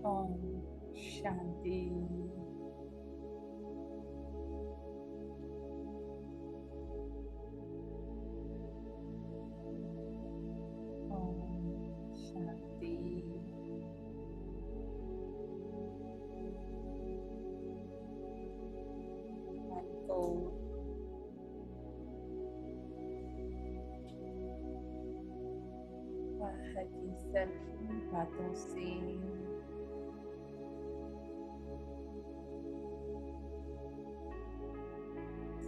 ओम शांति। ओम शांति। मन को बाहर की सभी बातों से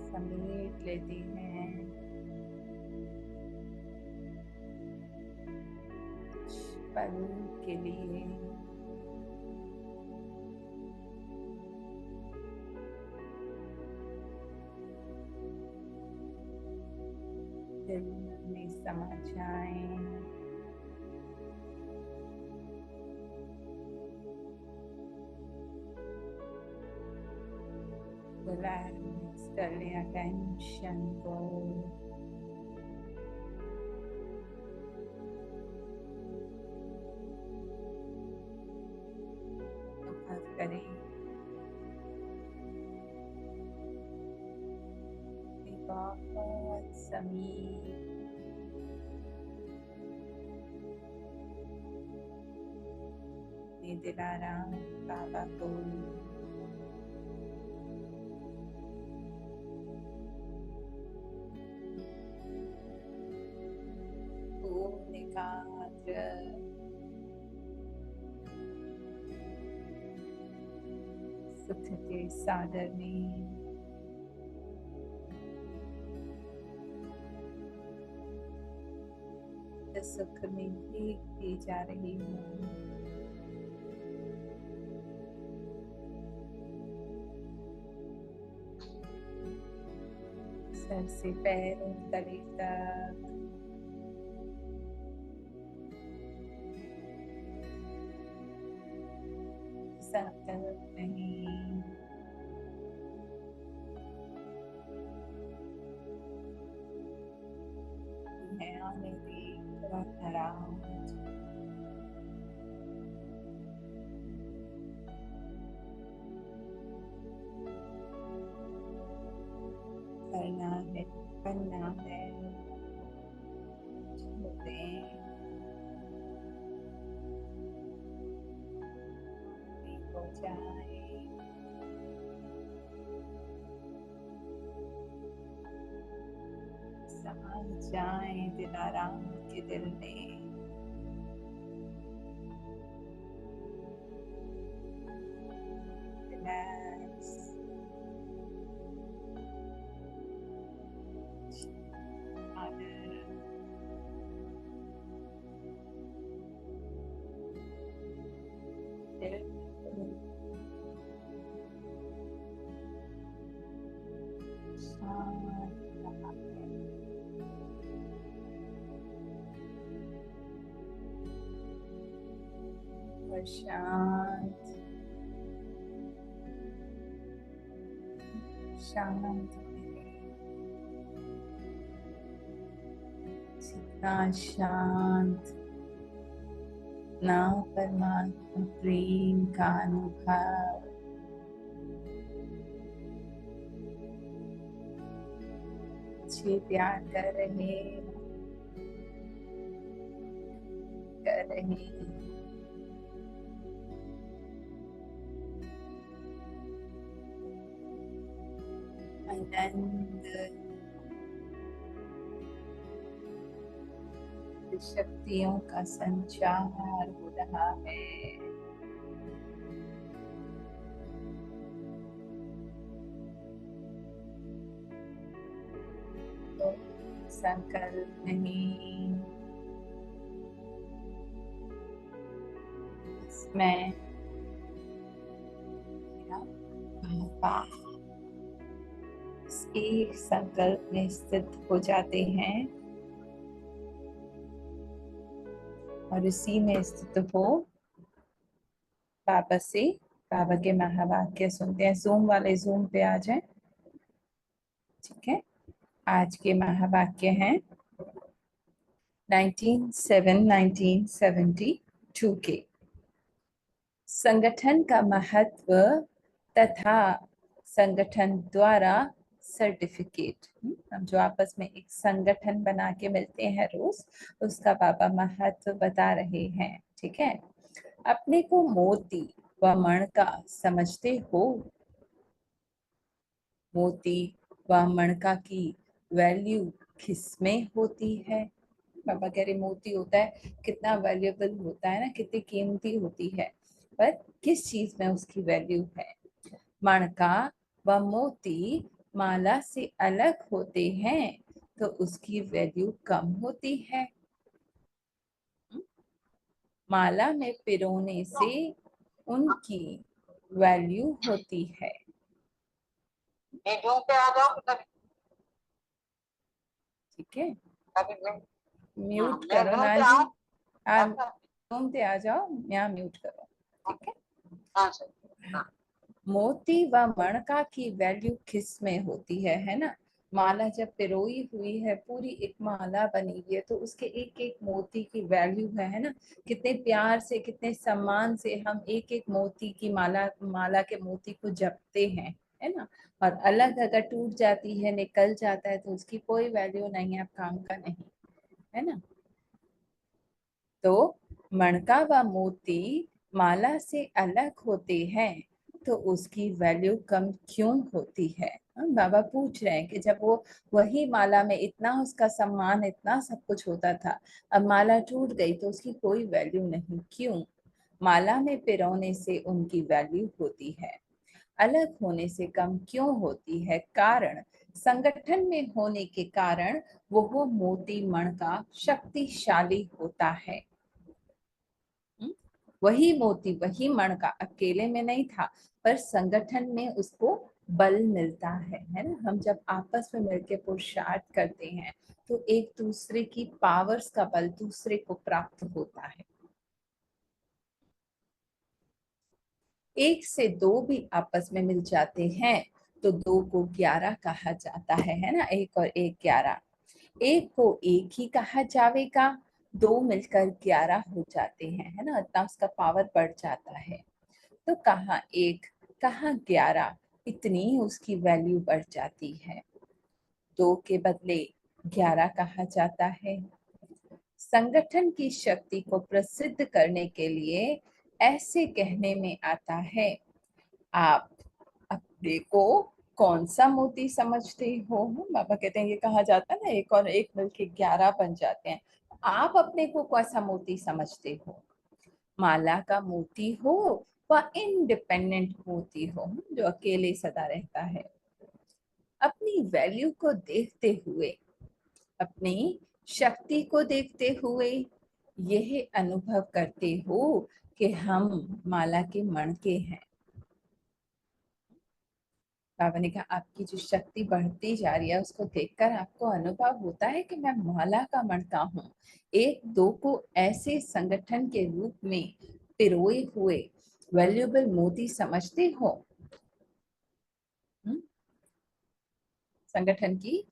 समेट लेते हैं। कुछ पल के लिए दिल में समा जाएं। रिलैक्स कर लिया टेंशन को। अनुभव करें बहुत समीप में दिलाराम बाबा को पूर्ण एकाग्र सुख के सागर में सुख में भीगती जा रही हूँ। सर से पैरों तले तक संकल्प नहीं, है आने दी आराम। करना है, करना है, छोड़े हो जाए। समा जाए दिलाराम के दिल में। रिलैक्स शांत शांत जितना शांत ना परमात्मा प्रेम का अनुभव मुझे प्यार कर रहे आनंद शक्तियों का संचार हो रहा है। तो संकल्प नहीं, मैं एक संकल्प में स्थित हो जाते हैं और इसी में स्थित हो बाबा से बाबा के महावाक्य सुनते हैं। जूम वाले जूम पे आ जाएं। ठीक है, आज के महावाक्य हैं 19/7/1972 के। संगठन का महत्व तथा संगठन द्वारा सर्टिफिकेट। हम जो आपस में एक संगठन बना के मिलते हैं रोज, उसका पापा महत्व बता रहे हैं। ठीक है, अपने को मोती व मणका समझते हो। मोती व मणका की वैल्यू किसमें होती है? पापा कह रहे मोती होता है, कितना वैल्यूएबल होता है ना, कितनी कीमती होती है, पर किस चीज में उसकी वैल्यू है? मणका व मोती माला से अलग होते हैं तो उसकी वैल्यू कम होती है। माला में पिरोने से उनकी वैल्यू होती है। ठीक है, म्यूट करो ना जी, आप रूम पे आ जाओ, यहाँ म्यूट करो। ठीक है, मोती व मणका की वैल्यू किस में होती है ना? माला जब पिरोई हुई है, पूरी एक माला बनी हुई है, तो उसके एक एक मोती की वैल्यू है ना? कितने प्यार से, कितने सम्मान से हम एक एक मोती की माला के मोती को जपते हैं, है ना? और अलग अगर टूट जाती है, निकल जाता है, तो उसकी कोई वैल्यू नहीं है, अब काम का नहीं, है ना? तो मणका व मोती माला से अलग होते हैं तो उसकी वैल्यू कम क्यों होती है? बाबा पूछ रहे हैं कि जब वो वही माला में इतना उसका सम्मान, इतना सब कुछ होता था, अब माला टूट गई तो उसकी कोई वैल्यू नहीं, क्यों? माला में पिरोने से उनकी वैल्यू होती है, अलग होने से कम क्यों होती है? कारण संगठन में होने के कारण वो मोती मणका शक्तिशाली होता है। वही मोती, वही मणका अकेले में नहीं था, पर संगठन में उसको बल मिलता है ना? हम जब आपस में मिलकर पुरुषार्थ करते हैं तो एक दूसरे की पावर्स का बल दूसरे को प्राप्त होता है। एक से दो भी आपस में मिल जाते हैं तो दो को 11 कहा जाता है ना? एक और एक 11। एक को एक ही कहा जाएगा, दो मिलकर 11 हो जाते हैं, है ना? इतना उसका पावर बढ़ जाता है। तो कहाँ एक, कहाँ 11, इतनी उसकी वैल्यू बढ़ जाती है। दो के बदले 11 कहा जाता है। संगठन की शक्ति को प्रसिद्ध करने के लिए ऐसे कहने में आता है, आप अपने को कौन सा मोती समझते हो? बाबा कहते हैं, ये कहा जाता है ना, एक और एक मिलके 11 बन जाते हैं। आप अपने को कौन सा मोती समझते हो? माला का मोती हो व इंडिपेंडेंट मोती हो, जो अकेले सदा रहता है। अपनी वैल्यू को देखते हुए, अपनी शक्ति को देखते हुए यह अनुभव करते हो कि हम माला के मणके हैं। बाबा ने कहा, आपकी जो शक्ति बढ़ती जा रही है उसको देखकर आपको अनुभव होता है कि मैं माला का मणका हूँ। एक दो को ऐसे संगठन के रूप में पिरोए हुए वैल्यूएबल मोती समझते हो। संगठन की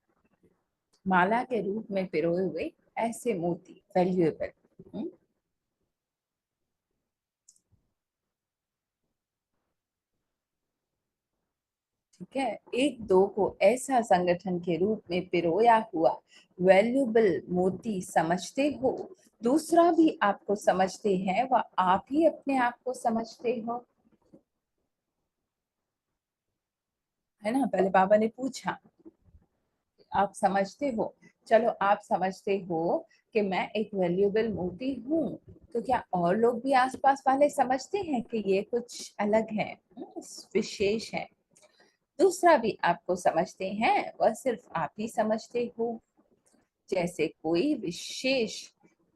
माला के रूप में पिरोए हुए ऐसे मोती वैल्यूएबल। ठीक है, एक दो को ऐसा संगठन के रूप में पिरोया हुआ वैल्यूएबल मोती समझते हो। दूसरा भी आपको समझते हैं, वह आप ही अपने आप को समझते हो, है ना? पहले बाबा ने पूछा, आप समझते हो? चलो, आप समझते हो कि मैं एक वैल्यूएबल मोती हूँ, तो क्या और लोग भी आसपास वाले समझते हैं कि ये कुछ अलग है, विशेष है? दूसरा भी आपको समझते हैं, वह सिर्फ आप ही समझते हो। जैसे कोई विशेष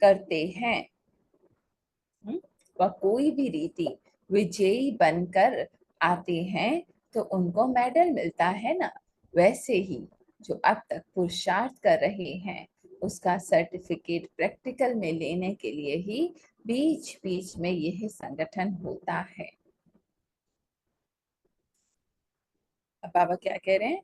करते हैं, वह कोई भी रीति विजयी बनकर आते हैं तो उनको मेडल मिलता है ना, वैसे ही जो अब तक पुरुषार्थ कर रहे हैं उसका सर्टिफिकेट प्रैक्टिकल में लेने के लिए ही बीच बीच में यह संगठन होता है। अब बाबा क्या कह रहे हैं?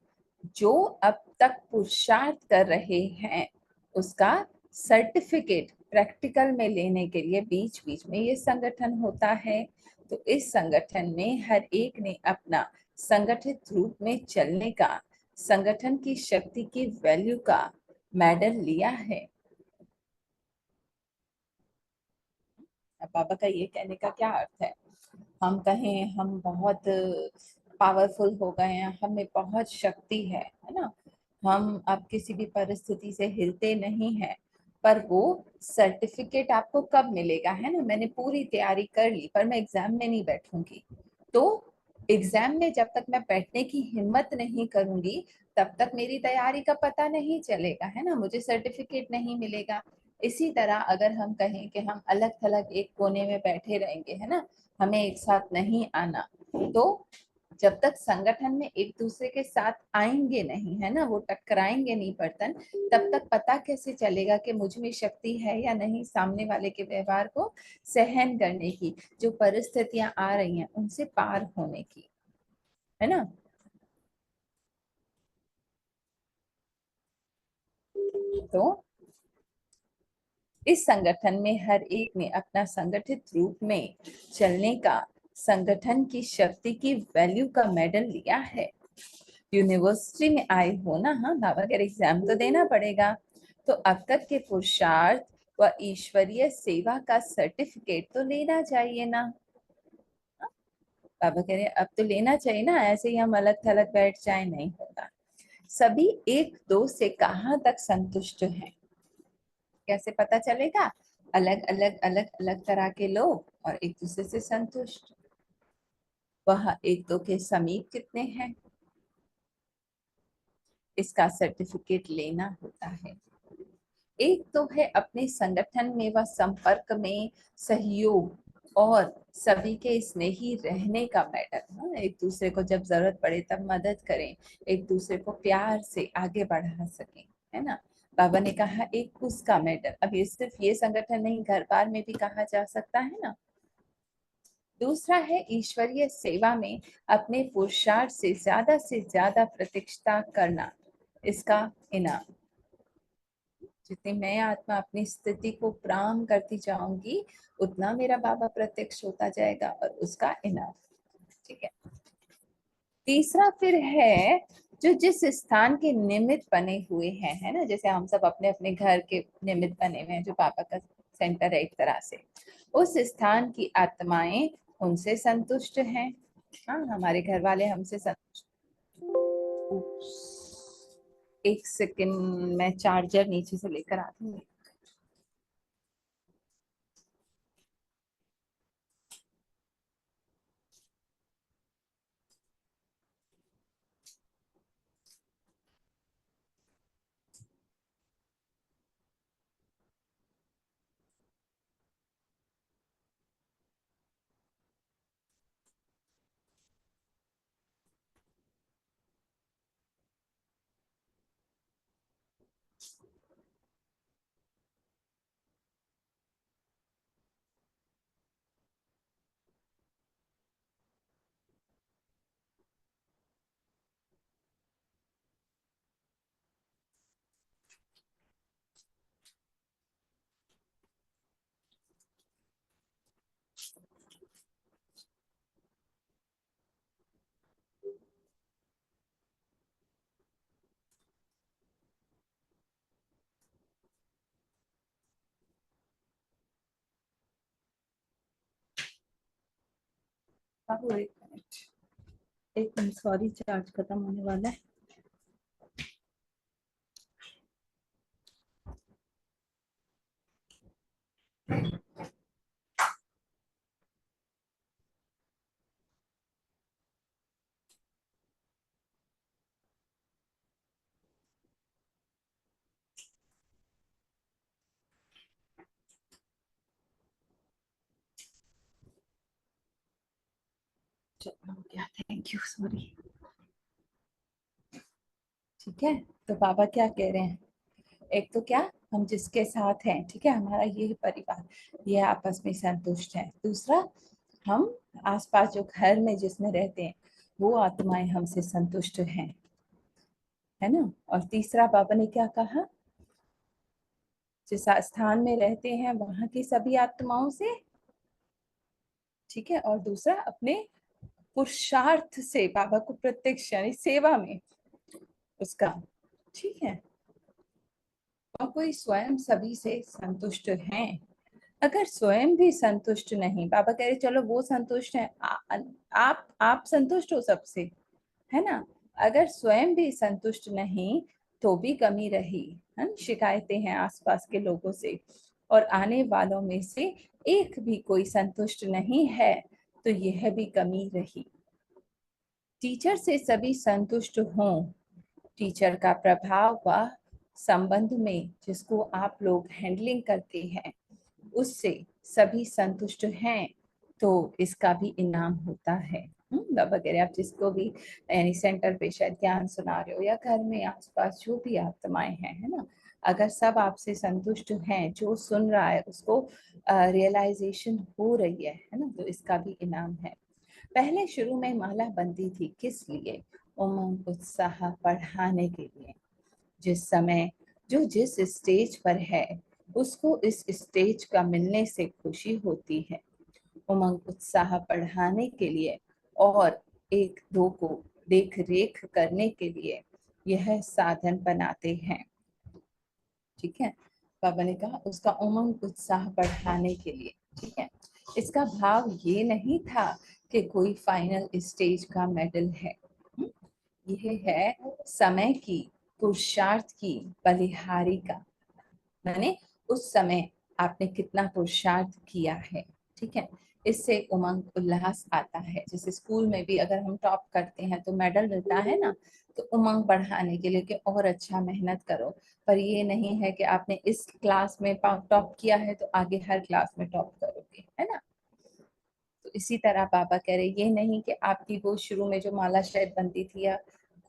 जो अब तक पुरुषार्थ कर रहे हैं उसका सर्टिफिकेट प्रैक्टिकल में लेने के लिए बीच बीच में ये संगठन होता है। तो इस संगठन में हर एक ने अपना संगठित रूप में चलने का, संगठन की शक्ति की वैल्यू का मेडल लिया है। अब पापा का ये कहने का क्या अर्थ है? हम कहें हम बहुत पावरफुल हो गए हैं, हमें बहुत शक्ति है ना, हम अब किसी भी परिस्थिति से हिलते नहीं हैं, पर वो सर्टिफिकेट आपको कब मिलेगा, है ना? मैंने पूरी तैयारी कर ली पर मैं एग्जाम में नहीं बैठूंगी, तो एग्जाम में जब तक मैं बैठने की हिम्मत नहीं करूंगी तब तक मेरी तैयारी का पता नहीं चलेगा, है ना, मुझे सर्टिफिकेट नहीं मिलेगा। इसी तरह अगर हम कहें कि हम अलग थलग एक कोने में बैठे रहेंगे, है ना, हमें एक साथ नहीं आना, तो जब तक संगठन में एक दूसरे के साथ आएंगे नहीं, है ना, वो टकराएंगे नहीं बर्तन, तब तक पता कैसे चलेगा कि मुझ में शक्ति है या नहीं सामने वाले के व्यवहार को सहन करने की, जो परिस्थितियां आ रही हैं उनसे पार होने की, है ना? तो इस संगठन में हर एक ने अपना संगठित रूप में चलने का, संगठन की शक्ति की वैल्यू का मेडल लिया है। यूनिवर्सिटी में आए हो ना, हाँ बाबा के एग्जाम तो देना पड़ेगा, तो अब तक के पुरुषार्थ व ईश्वरीय सेवा का सर्टिफिकेट तो लेना चाहिए ना। बाबा कह रहे अब तो लेना चाहिए ना, ऐसे ही हम अलग थलग बैठ जाए नहीं होगा। सभी एक दो से कहाँ तक संतुष्ट हैं, कैसे पता चलेगा? अलग अलग तरह के लोग और एक दूसरे से संतुष्ट, वह एक दो के समीप कितने हैं, इसका सर्टिफिकेट लेना होता है। एक तो है अपने संगठन में व संपर्क में सहयोग और सभी के स्नेही रहने का मैटर, हाँ, एक दूसरे को जब जरूरत पड़े तब मदद करें, एक दूसरे को प्यार से आगे बढ़ा सकें, है ना। बाबा ने कहा एक उसका मैटर, अब ये सिर्फ ये संगठन नहीं, घर बार में भी कहा जा सकता है ना। दूसरा है ईश्वरीय सेवा में अपने पुरुषार्थ से ज्यादा प्रतिष्ठा करना, इसका इनाम। जितनी मैं आत्मा अपनी स्थिति को प्राम करती जाऊंगी उतना मेरा बाबा प्रत्यक्ष होता जाएगा और उसका इनाम। ठीक है। तीसरा फिर है जो जिस स्थान के निमित्त बने हुए हैं, है ना, जैसे हम सब अपने अपने घर के निमित्त बने हुए हैं, जो पापा का सेंटर है एक तरह से, उस स्थान की आत्माएं उनसे संतुष्ट हैं। हाँ, हमारे घर वाले हमसे संतुष्ट। एक सेकंड, मैं चार्जर नीचे से लेकर आती हूँ। बाबू एक मिनट, सॉरी, चार्ज खत्म होने वाला है। चलो हो गया, थैंक यू, सॉरी। ठीक है, तो बाबा क्या कह रहे हैं? एक तो क्या, हम जिसके साथ हैं, ठीक है, हमारा ये परिवार, ये आपस में संतुष्ट है। दूसरा, हम आसपास जो घर में जिसमें रहते हैं वो आत्माएं हमसे संतुष्ट हैं, है ना। और तीसरा बाबा ने क्या कहा? जिस स्थान में रहते हैं वहां की सभी आत्माओं से ठीक है, और दूसरा अपने पुरुषार्थ से बाबा को प्रत्यक्ष यानी सेवा में उसका, ठीक है। और कोई स्वयं सभी से संतुष्ट है, अगर स्वयं भी संतुष्ट नहीं, बाबा कह रहे चलो वो संतुष्ट है, आप संतुष्ट हो सबसे, है ना। अगर स्वयं भी संतुष्ट नहीं तो भी कमी रही, है ना, शिकायतें हैं आसपास के लोगों से, और आने वालों में से एक भी कोई संतुष्ट नहीं है तो यह भी कमी रही। टीचर से सभी संतुष्ट हों, टीचर का प्रभाव व संबंध में जिसको आप लोग हैंडलिंग करते हैं उससे सभी संतुष्ट हैं तो इसका भी इनाम होता है। बाबा कह रहे आप जिसको भी यानी सेंटर पे शायद ज्ञान सुना रहे हो या घर में आसपास जो भी आत्माएं हैं, है ना, अगर सब आपसे संतुष्ट हैं, जो सुन रहा है उसको रियलाइजेशन हो रही है ना, तो इसका भी इनाम है। पहले शुरू में माला बनती थी किस लिए, उमंग उत्साह बढ़ाने के लिए। जिस समय जो जिस स्टेज पर है उसको इस स्टेज का मिलने से खुशी होती है, उमंग उत्साह बढ़ाने के लिए और एक दो को देख रेख करने के लिए यह साधन बनाते हैं, ठीक है। बाबा ने कहा उसका उमंग उत्साह बढ़ाने के लिए, ठीक है। इसका भाव ये नहीं था कि कोई फाइनल स्टेज का मेडल है, यह है समय की पुरुषार्थ की बलिहारी का, मैंने उस समय आपने कितना पुरुषार्थ किया है, ठीक है। इससे उमंग उल्लास आता है, जैसे स्कूल में भी अगर हम टॉप करते हैं तो मेडल मिलता है ना, तो उमंग बढ़ाने के लिए कि और अच्छा मेहनत करो। पर ये नहीं है कि आपने इस क्लास में टॉप किया है तो आगे हर क्लास में टॉप करोगे, है ना। तो इसी तरह बाबा कह रहे ये नहीं कि आपकी वो शुरू में जो माला शायद बनती थी या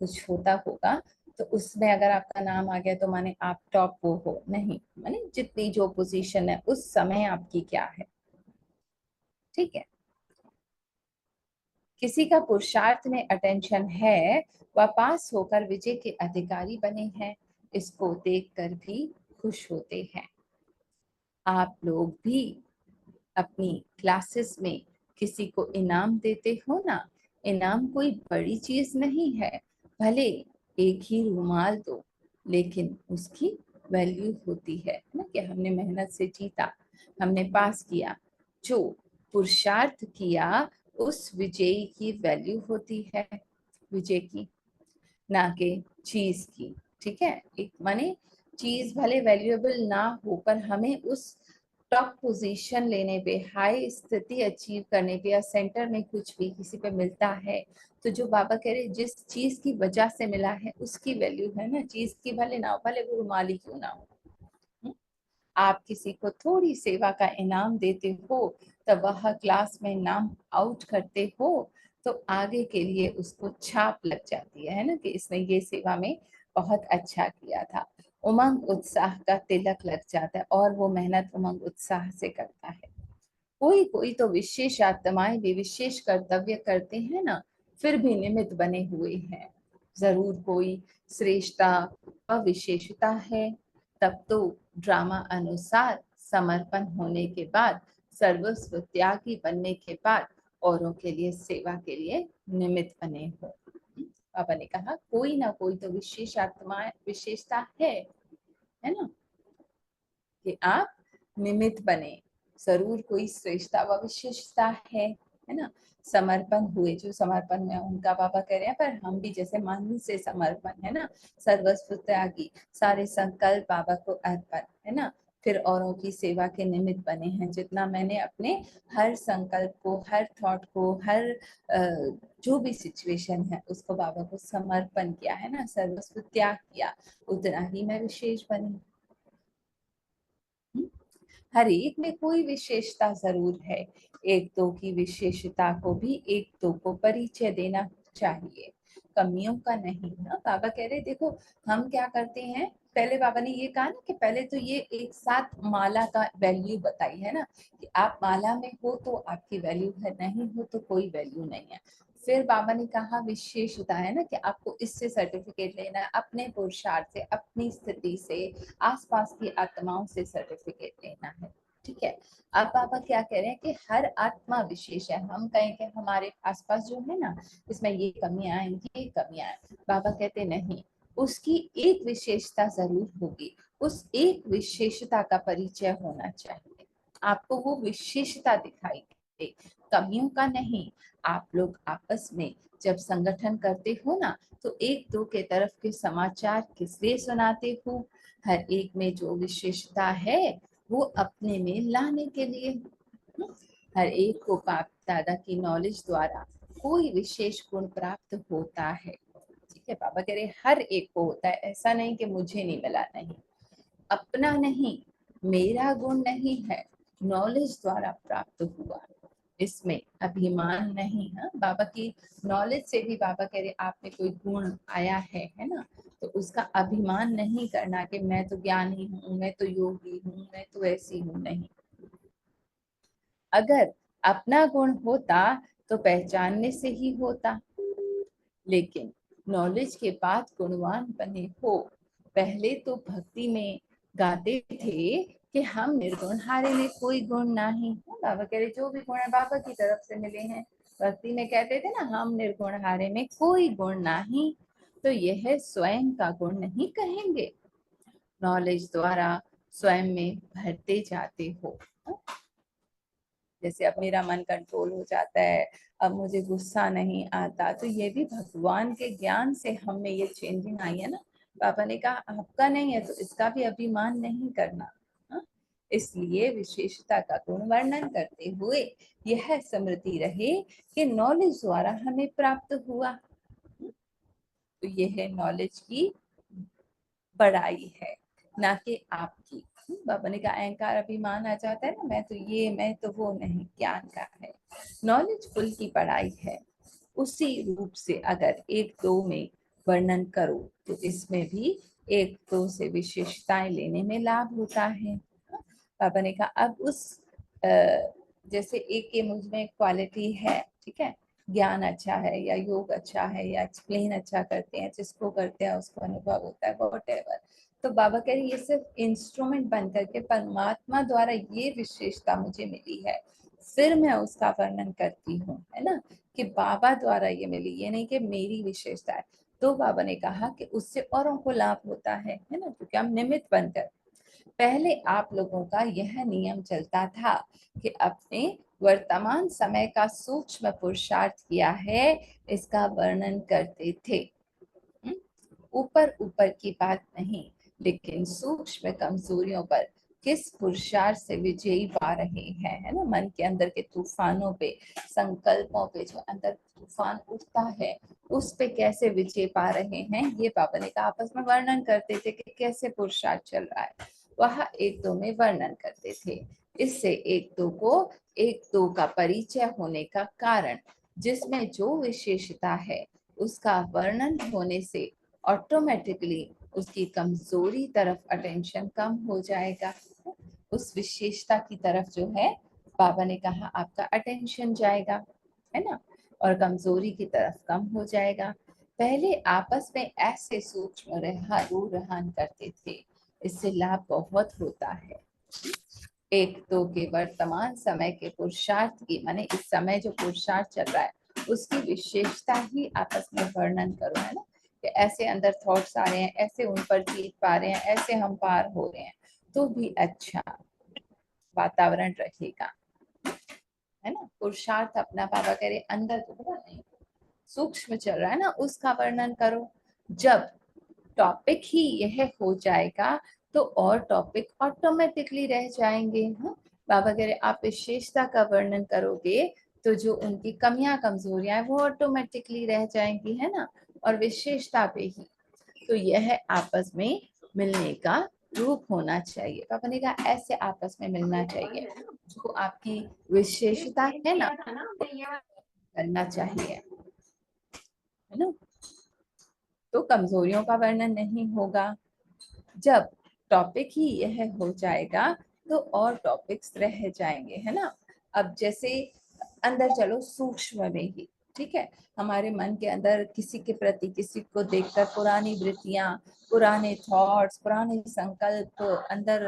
कुछ होता होगा तो उसमें अगर आपका नाम आ गया तो माने आप टॉप वो हो, नहीं, माने जितनी जो पोजीशन है उस समय आपकी क्या है, ठीक है। किसी का पुरुषार्थ में अटेंशन है, वह पास होकर विजय के अधिकारी बने हैं, इसको देखकर भी खुश होते हैं। आप लोग भी अपनी क्लासेस में किसी को इनाम देते हो ना, इनाम कोई बड़ी चीज नहीं है, भले एक ही रुमाल दो लेकिन उसकी वैल्यू होती है ना, कि हमने मेहनत से जीता, हमने पास किया, जो पुरुषार्थ किया उस विजयी की वैल्यू होती है, विजय की, ना कि चीज की, ठीक है। एक माने चीज भले वैल्यूएबल ना हो पर हमें उस टॉप पोजीशन लेने पे, हाई स्थिति अचीव करने पे या सेंटर में कुछ भी किसी पे मिलता है तो जो बाबा कह रहे जिस चीज की वजह से मिला है उसकी वैल्यू है ना, चीज की भले ना हो, भले वो रुमाली क्यों ना हो। आप किसी को थोड़ी सेवा का इनाम देते हो तब वह क्लास में नाम आउट करते हो तो आगे के लिए उसको छाप लग जाती है ना, कि इसने ये सेवा में बहुत अच्छा किया था, उमंग उत्साह का तिलक लग जाता है और वो मेहनत उमंग उत्साह से करता है। कोई कोई तो विशेष आत्माएं भी विशेष कर्तव्य करते हैं ना, फिर भी निमित्त बने हुए हैं, जरूर कोई श्रेष्ठता व विशेषता है, तब तो ड्रामा अनुसार समर्पण होने के बाद, सर्वस्व त्यागी बनने के बाद औरों के लिए सेवा के लिए निमित्त बने हो। बाबा ने कहा कोई ना कोई तो विशेष आत्मा विशेषता है ना, कि आप निमित्त बने, जरूर कोई श्रेष्ठता व विशेषता है ना। समर्पण हुए, जो समर्पण में उनका बाबा कह रहे हैं, पर हम भी जैसे मन से समर्पण, है ना, सर्वस्व त्यागी, सारे संकल्प बाबा को अर्पण, है ना, फिर औरों की सेवा के निमित्त बने हैं। जितना मैंने अपने हर संकल्प को, हर थॉट को, हर जो भी सिचुएशन है उसको बाबा को समर्पण किया है ना, सर्वस्व त्याग किया, उतना ही मैं विशेष बनी। हर एक में कोई विशेषता जरूर है, एक दो की विशेषता को भी एक दो को परिचय देना चाहिए, कमियों का नहीं ना। बाबा कह रहे देखो हम क्या करते हैं, पहले बाबा ने ये कहा ना कि पहले तो ये एक साथ माला का वैल्यू बताई है ना, कि आप माला में हो तो आपकी वैल्यू है, नहीं हो तो कोई वैल्यू नहीं है। फिर बाबा ने कहा विशेषता है ना, कि आपको इससे सर्टिफिकेट लेना है, अपने पुरुषार्थ से, अपनी स्थिति से, आसपास की आत्माओं से सर्टिफिकेट लेना है, ठीक है। अब बाबा क्या कह रहे हैं कि हर आत्मा विशेष है। हम कहें कि हमारे आसपास जो है ना, इसमें ये कमियां हैं, ये कमियां हैं, बाबा कहते नहीं, उसकी एक विशेषता जरूर होगी। उस एक विशेषता का परिचय होना चाहिए, आपको वो विशेषता दिखाई दे, कमियों का नहीं। आप लोग आपस में जब संगठन करते हो ना, तो एक दो के तरफ के समाचार किस लिए सुनाते हो? हर एक में जो विशेषता है वो अपने में लाने के लिए। हर एक को बाप दादा की नॉलेज द्वारा कोई विशेष गुण प्राप्त होता है। ठीक है, बाबा कह रहे हर एक को होता है, ऐसा नहीं कि मुझे नहीं मिला, नहीं, अपना नहीं, मेरा गुण नहीं है, नॉलेज द्वारा प्राप्त हुआ, इसमें अभिमान नहीं। हाँ, बाबा की नॉलेज से भी बाबा कह रहे आप में कोई गुण आया है ना, तो उसका अभिमान नहीं करना कि मैं तो ज्ञानी हूँ, मैं तो योगी हूँ, मैं तो ऐसी हूँ, नहीं। अगर अपना गुण होता तो पहचानने से ही होता, लेकिन नॉलेज के बाद गुणवान बने हो। पहले तो भक्ति में गाते थे कि हम निर्गुण, हारे में कोई गुण नहीं। बाबा कह रहे जो भी गुण है बाबा की तरफ से मिले हैं। भक्ति में कहते थे ना, हम निर्गुण, हारे में कोई गुण नहीं, तो यह स्वयं का गुण नहीं कहेंगे, नॉलेज द्वारा स्वयं में भरते जाते हो। जैसे अब मेरा मन कंट्रोल हो जाता है, अब मुझे गुस्सा नहीं आता, तो ये भी भगवान के ज्ञान से हम में ये चेंजिंग आई है ना। पापा ने कहा आपका नहीं है तो इसका भी अभिमान नहीं करना। हा? इसलिए विशेषता का गुण वर्णन करते हुए यह स्मृति रहे कि नॉलेज द्वारा हमें प्राप्त हुआ, तो यह नॉलेज की बड़ाई है, ना कि आपकी। बाबा ने कहा अहंकार अभिमान आ जाता है ना, मैं तो ये, मैं तो वो, नहीं, ज्ञान का है, नॉलेज फुल की पढ़ाई है। उसी रूप से अगर एक दो में वर्णन करो तो इसमें भी एक दो से विशेषताएं लेने में लाभ होता है। बाबा ने कहा अब उस जैसे एक के मुझ में क्वालिटी है, ठीक है, ज्ञान अच्छा है या योग अच्छा है या एक्सप्लेन अच्छा करते हैं, जिसको करते हैं उसको अनुभव होता है, वॉटेवर। तो बाबा कह रहे ये सिर्फ इंस्ट्रूमेंट बन करके परमात्मा द्वारा ये विशेषता मुझे मिली है, फिर मैं उसका वर्णन करती हूँ, है ना, कि बाबा द्वारा ये मिली, ये नहीं कि मेरी विशेषता है। तो बाबा ने कहा कि उससे औरों को लाभ होता है ना, क्योंकि हम निमित्त बनकर। पहले आप लोगों का यह नियम चलता था कि अपने वर्तमान समय का सूक्ष्म पुरुषार्थ किया है, इसका वर्णन करते थे। ऊपर ऊपर की बात नहीं, लेकिन सूक्ष्म कमजोरियों पर किस पुरुषार्थ से विजयी पा रहे हैं, है ना, मन के अंदर के तूफानों पे, संकल्पों पे जो अंदर तूफान उठता है, उस पे कैसे विजय पा रहे हैं, ये बाबा ने कहा आपस में वर्णन करते थे कि कैसे पुरुषार्थ चल रहा है, वह एक दो में वर्णन करते थे। इससे एक दो को एक दो का परिचय होने का कारण, जिसमें जो विशेषता है उसका वर्णन होने से ऑटोमेटिकली उसकी कमजोरी तरफ अटेंशन कम हो जाएगा। उस विशेषता की तरफ जो है बाबा ने कहा आपका अटेंशन जाएगा, है ना, और कमजोरी की तरफ कम हो जाएगा। पहले आपस में ऐसे सूक्ष्म रूहान करते थे, इससे लाभ बहुत होता है। एक दो के वर्तमान समय के पुरुषार्थ की, माने इस समय जो पुरुषार्थ चल रहा है उसकी विशेषता ही आपस में वर्णन करो, है ना, कि ऐसे अंदर थॉट्स आ रहे हैं, ऐसे उन पर जीत पा रहे हैं, ऐसे हम पार हो रहे हैं, तो भी अच्छा वातावरण रहेगा, है ना। पुरुषार्थ अपना बाबा कह रहे अंदर तो बड़ा नहीं, सूक्ष्म चल रहा है ना, उसका वर्णन करो। जब टॉपिक ही यह हो जाएगा तो और टॉपिक ऑटोमेटिकली रह जाएंगे। हाँ, बाबा कह रहे आप विशेषता का वर्णन करोगे तो जो उनकी कमियां कमजोरियां हैं वो ऑटोमेटिकली रह जाएंगी, है ना, और विशेषता पे ही, तो यह आपस में मिलने का रूप होना चाहिए। पापा ने कहा ऐसे आपस में मिलना चाहिए, जो आपकी विशेषता है ना करना चाहिए, है ना, तो कमजोरियों का वर्णन नहीं होगा। जब टॉपिक ही यह हो जाएगा तो और टॉपिक्स रह जाएंगे, है ना। अब जैसे अंदर चलो सूक्ष्म में ही, ठीक है, हमारे मन के अंदर किसी के प्रति, किसी को देखकर पुरानी वृत्तियां, पुराने थॉट्स, पुराने संकल्प अंदर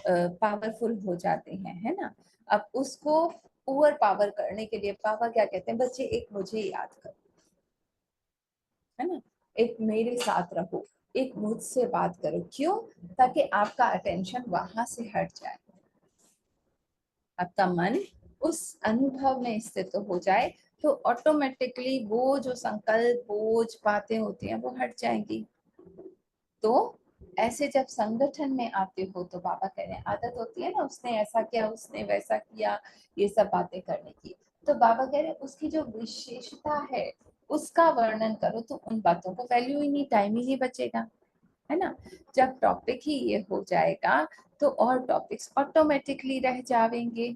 पावरफुल हो जाते हैं, है ना। अब उसको ओवर पावर करने के लिए पापा क्या कहते हैं, बच्चे एक मुझे याद करो, है ना, एक मेरे साथ रहो, एक मुझसे बात करो। क्यों? ताकि आपका अटेंशन वहां से हट जाए, आपका मन उस अनुभव में स्थित हो जाए, तो ऑटोमेटिकली वो जो संकल्प बोझ बातें होती हैं वो हट जाएंगी। तो ऐसे जब संगठन में आते हो तो बाबा कह रहे हैं आदत होती है ना, उसने ऐसा किया, उसने वैसा किया, ये सब बातें करने की। तो बाबा कह रहे हैं उसकी जो विशेषता है उसका वर्णन करो, तो उन बातों को वैल्यू ही नहीं, टाइम ही नहीं बचेगा, है ना। जब टॉपिक ही ये हो जाएगा तो और टॉपिक्स ऑटोमेटिकली रह जाएंगे।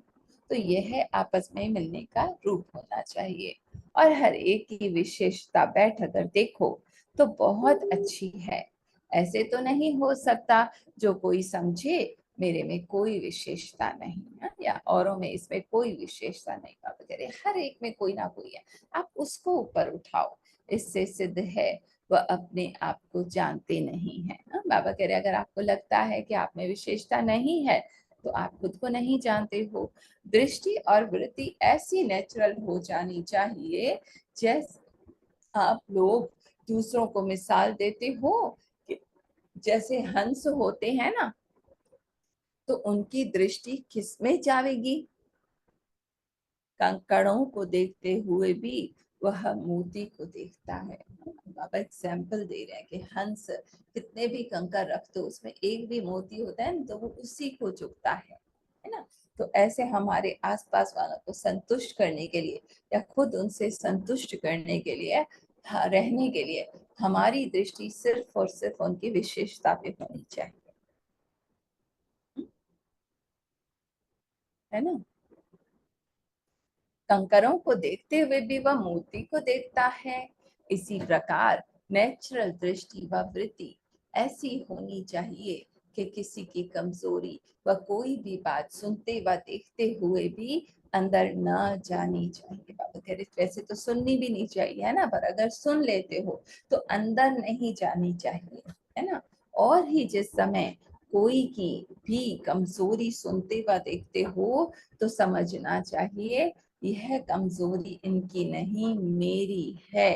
तो यह है आपस में मिलने का रूप होना चाहिए। और हर एक की विशेषता बैठ अगर देखो तो बहुत अच्छी है। ऐसे तो नहीं हो सकता जो कोई समझे मेरे में कोई विशेषता नहीं है या औरों में इसमें कोई विशेषता नहीं, बाबा कह रहे हर एक में कोई ना कोई है, आप उसको ऊपर उठाओ। इससे सिद्ध है वह अपने आप को जानते नहीं है। बाबा कह रहे अगर आपको लगता है कि आप में विशेषता नहीं है तो आप खुद को नहीं जानते हो। दृष्टि और वृत्ति ऐसी नेचुरल हो जानी चाहिए जैसे आप लोग दूसरों को मिसाल देते हो कि जैसे हंस होते हैं ना, तो उनकी दृष्टि किसमें जाएगी? कंकड़ों को देखते हुए भी वह मोती को देखता है। बाबा एग्जाम्पल दे रहे हैं कि हंस कितने भी कंकड़ रख दो उसमें एक भी मोती होता है तो वो उसी को चुगता है ना। तो ऐसे हमारे आसपास वालों को संतुष्ट करने के लिए या खुद उनसे संतुष्ट करने के लिए, रहने के लिए हमारी दृष्टि सिर्फ और सिर्फ उनकी विशेषता पे होनी चाहिए, है ना। कंकरों को देखते हुए भी वह मोती को देखता है। इसी प्रकार नेचुरल दृष्टि व वृत्ति ऐसी होनी चाहिए कि किसी की कमजोरी व कोई भी बात सुनते व देखते हुए भी अंदर न जानी चाहिए। बाबा कह रहे वैसे तो सुननी भी नहीं चाहिए, है ना, पर अगर सुन लेते हो तो अंदर नहीं जानी चाहिए, है ना। और ही जिस समय कोई की भी कमजोरी सुनते व देखते हो तो समझना चाहिए यह कमजोरी इनकी नहीं मेरी है।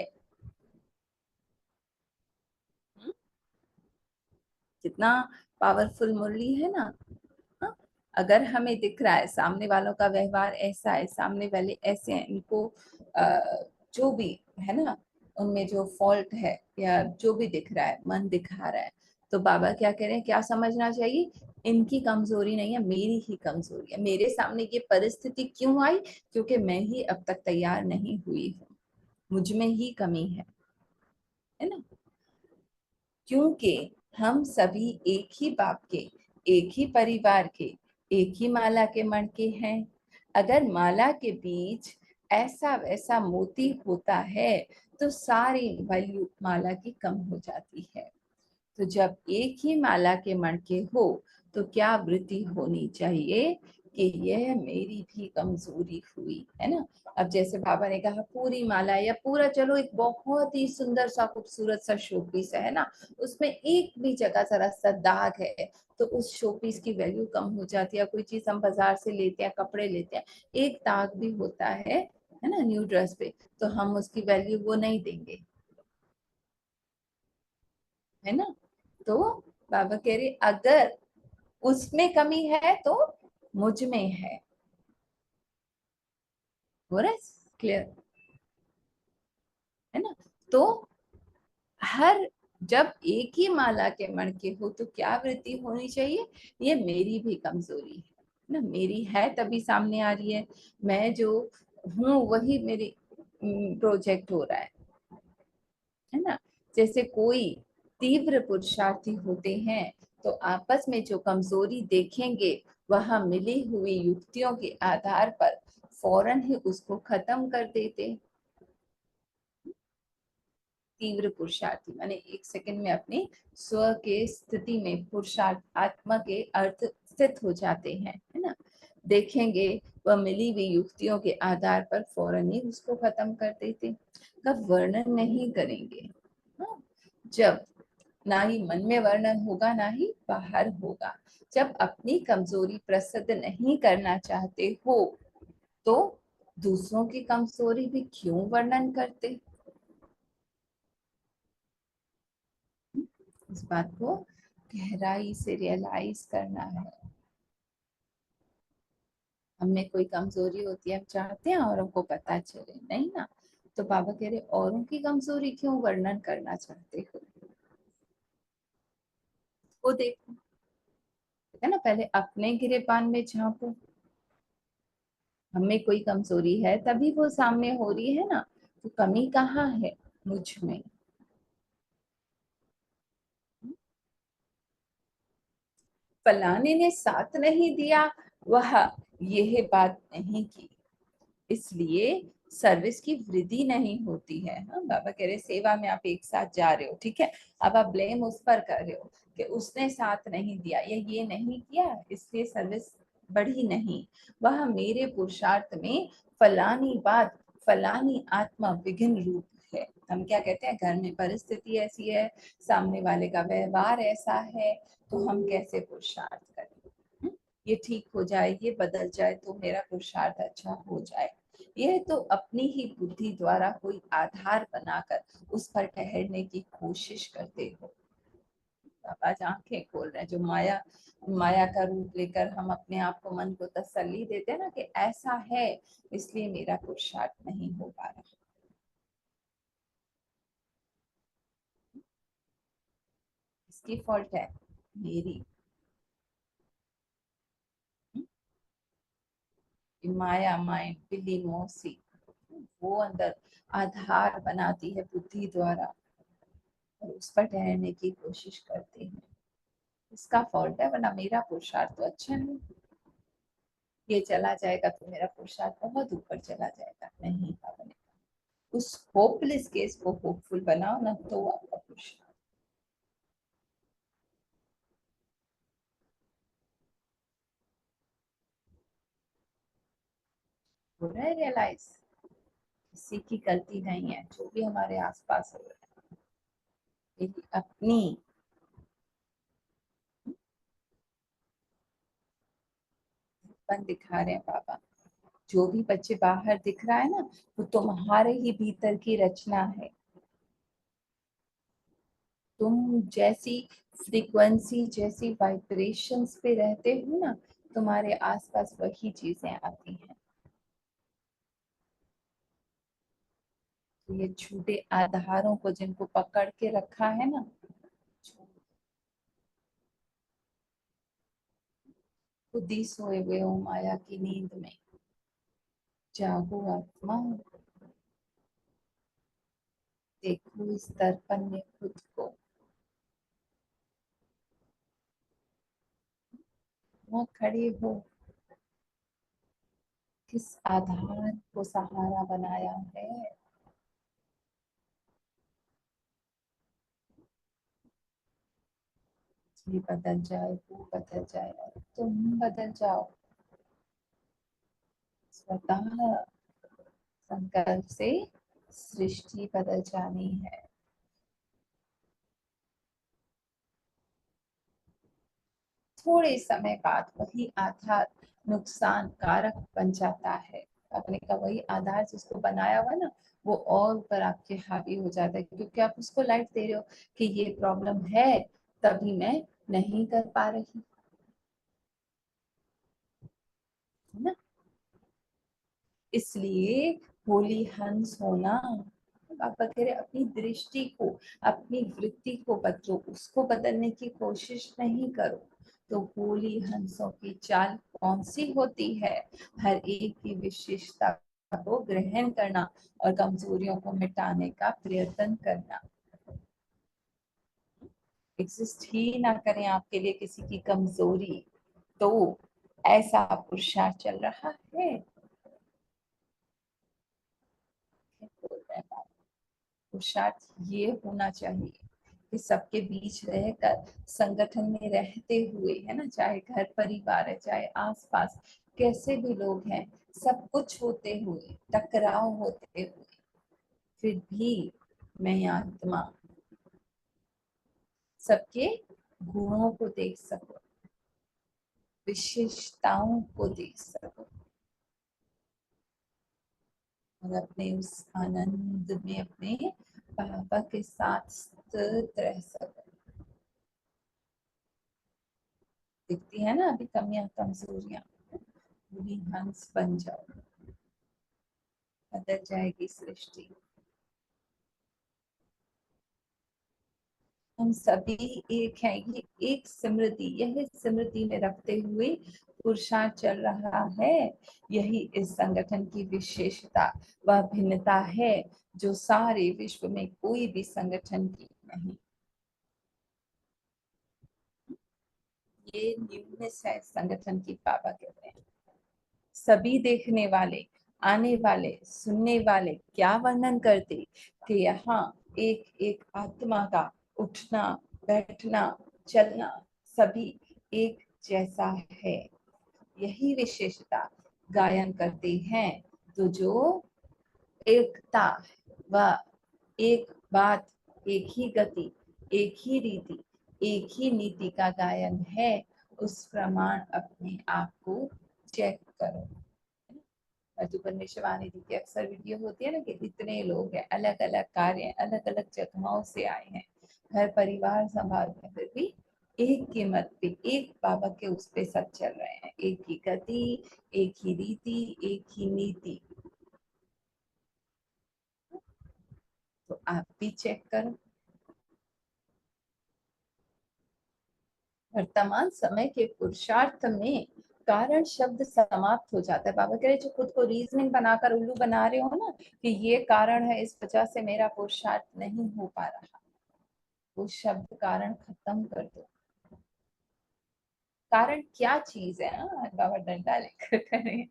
कितना पावरफुल मुरली है ना। हाँ? अगर हमें दिख रहा है सामने वालों का व्यवहार ऐसा है, सामने वाले ऐसे हैं, इनको जो भी है ना उनमें जो फॉल्ट है या जो भी दिख रहा है मन दिखा रहा है, तो बाबा क्या कह रहे हैं, क्या समझना चाहिए, इनकी कमजोरी नहीं है मेरी ही कमजोरी है। मेरे सामने ये परिस्थिति क्यों आई? क्योंकि मैं ही अब तक तैयार नहीं हुई हूँ, मुझ में ही कमी है ना। क्योंकि हम सभी एक ही बाप के, एक ही परिवार के, एक ही माला के मण के हैं। अगर माला के बीच ऐसा वैसा मोती होता है तो सारी वैल्यू माला की कम हो जाती है। तो जब एक ही माला के मणके हो तो क्या वृत्ति होनी चाहिए कि यह मेरी भी कमजोरी हुई, है ना। अब जैसे बाबा ने कहा पूरी माला या पूरा, चलो एक बहुत ही सुंदर सा खूबसूरत सा शोपीस है ना, उसमें एक भी जगह जरा सा दाग है तो उस शोपीस की वैल्यू कम हो जाती है। कोई चीज हम बाजार से लेते हैं, कपड़े लेते हैं, एक दाग भी होता है ना न्यू ड्रेस पे, तो हम उसकी वैल्यू वो नहीं देंगे, है ना। तो बाबा कह रहे अगर उसमें कमी है तो मुझ में है। हो रहा है क्लियर, है ना। तो हर जब एक ही माला के मणके हो तो क्या वृत्ति होनी चाहिए, ये मेरी भी कमजोरी है ना, मेरी है तभी सामने आ रही है। मैं जो हूँ वही मेरी प्रोजेक्ट हो रहा है ना। जैसे कोई तीव्र पुरुषार्थी होते हैं तो आपस में जो कमजोरी देखेंगे वह मिली हुई युक्तियों के आधार पर फौरन ही उसको खत्म कर देते। तीव्र पुरुषार्थी माने एक सेकंड में अपनी स्व के स्थिति में पुरुषार्थ आत्मा के अर्थ स्थित हो जाते हैं, है ना। देखेंगे वह मिली हुई युक्तियों के आधार पर फौरन ही उसको खत्म कर देते, का वर्णन नहीं करेंगे। हाँ? जब ना ही मन में वर्णन होगा, ना ही बाहर होगा। जब अपनी कमजोरी प्रसिद्ध नहीं करना चाहते हो तो दूसरों की कमजोरी भी क्यों वर्णन करते। इस बात को गहराई से रियलाइज करना है। हमें कोई कमजोरी होती है, हम चाहते हैं औरों को पता चले, नहीं ना। तो बाबा कह रहे औरों की कमजोरी क्यों वर्णन करना चाहते हो, वो देखो, है ना। पहले अपने गिरेबान में झांको। हमें कोई कमजोरी है तभी वो सामने हो रही है ना, तो कमी कहाँ है मुझ में। फलाने ने साथ नहीं दिया, वह यह बात नहीं की, इसलिए सर्विस की वृद्धि नहीं होती है। हाँ, बाबा कह रहे सेवा में आप एक साथ जा रहे हो, ठीक है, अब आप ब्लेम उस पर कर रहे हो कि उसने साथ नहीं दिया या ये नहीं किया इसलिए सर्विस बढ़ी नहीं। वह मेरे पुरुषार्थ में फलानी बात, फलानी आत्मा विघ्न रूप है। हम क्या कहते हैं, घर में परिस्थिति ऐसी है, सामने वाले का व्यवहार ऐसा है, तो हम कैसे पुरुषार्थ करें। ये ठीक हो जाए, ये बदल जाए तो मेरा पुरुषार्थ अच्छा हो जाए। यह तो अपनी ही बुद्धि द्वारा कोई आधार बनाकर उस पर ठहरने की कोशिश करते हो। अब आज आंखें खोल रहे हैं, जो माया माया का रूप लेकर हम अपने आप को, मन को तसल्ली देते हैं ना कि ऐसा है इसलिए मेरा पुरुषार्थ नहीं हो पा रहा। इसकी फॉल्ट है मेरी। माया माइंड बिल्ली मौसी, वो अंदर आधार बनाती है बुद्धि द्वारा और उस पर ठहरने की कोशिश करते हैं। इसका फॉल्ट है, वरना मेरा पुरुषार्थ तो अच्छा है। ये चला जाएगा तो मेरा पुरुषार्थ बहुत ऊपर चला जाएगा, नहीं बनेगा। उस होपलेस केस को होपफुल बनाओ ना, तो आपका पुरुषार्थ हो रहा है। रियलाइज किसी की गलती नहीं है, जो भी हमारे आसपास हो रहा है ये अपनी बन दिखा रहे हैं बाबा। जो भी बच्चे बाहर दिख रहा है ना, वो तुम्हारे ही भीतर की रचना है। तुम जैसी फ्रीक्वेंसी, जैसी वाइब्रेशंस पे रहते हो ना, तुम्हारे आसपास वही चीजें आती हैं। तो ये झूठे आधारों को जिनको पकड़ के रखा है ना, खुद ही सोए हुए हो माया की नींद में। जागो आत्मा, देखो इस दर्पण में खुद को। वहाँ खड़े हो, किस आधार को सहारा बनाया है। ये बदल जाए, वो बदल जाए, और तुम बदल जाओ। स्वतः संकल्प से सृष्टि बदल जानी है। थोड़े समय बाद वही आधार नुकसान कारक बन जाता है। अपने का वही आधार जिसको बनाया हुआ ना, वो और ऊपर आपके हावी हो जाता है, क्योंकि आप उसको लाइट दे रहे हो कि ये प्रॉब्लम है तभी मैं नहीं कर पा रही, है ना। इसलिए होली हंस होना, पापा कह रहे अपनी दृष्टि को, अपनी वृत्ति को बदलो, उसको बदलने की कोशिश नहीं करो। तो होली हंसों की चाल कौन सी होती है, हर एक की विशेषता को ग्रहण करना और कमजोरियों को मिटाने का प्रयत्न करना। एग्जिस्ट ही ना करें आपके लिए किसी की कमजोरी, तो ऐसा पुरुषार्थ चल रहा है। पुरुषार्थ ये होना चाहिए कि सबके बीच रहकर, संगठन में रहते हुए, है ना, चाहे घर परिवार है, चाहे आसपास कैसे भी लोग हैं, सब कुछ होते हुए, टकराव होते हुए, फिर भी मैं आत्मा सबके गुणों को देख सको, विशेषताओं को देख सको और अपने उस आनंद में अपने बाबा के साथ स्थित रह सको। दिखती है ना अभी कमियां कमजोरियां, पूरी हंस बन जाओ, बदल जाएगी सृष्टि। हम सभी एक हैं, ये एक स्मृति, यही स्मृति में रखते हुए पुरुषार्थ चल रहा है। यही इस संगठन की विशेषता व भिन्नता है जो सारे विश्व में कोई भी संगठन की नहीं। ये न्यूनेस है संगठन की, बाबा कहते हैं। सभी देखने वाले, आने वाले, सुनने वाले क्या वर्णन करते कि यहाँ एक एक आत्मा का उठना, बैठना, चलना सभी एक जैसा है। यही विशेषता गायन करते हैं। तो जो एकता व एक बात, एक ही गति, एक ही रीति, एक ही नीति का गायन है, उस प्रमाण अपने आप को चेक करो। मधुबन में शिवानी जी की अक्सर वीडियो होती है ना कि इतने लोग हैं, अलग अलग कार्य, अलग अलग जगहों से आए हैं, घर परिवार संभालते हैं, फिर भी एक की मत पे, एक बाबा के उस पे सब चल रहे हैं, एक ही गति, एक ही रीति, एक ही नीति। तो आप भी चेक करो। वर्तमान समय के पुरुषार्थ में कारण शब्द समाप्त हो जाता है। बाबा कह रहे जो खुद को रीजनिंग बनाकर उल्लू बना रहे हो ना कि ये कारण है, इस वजह से मेरा पुरुषार्थ नहीं हो पा रहा, वो शब्द कारण खत्म कर दो। कारण क्या चीज है ना, बाबा डंडा लेकर करें,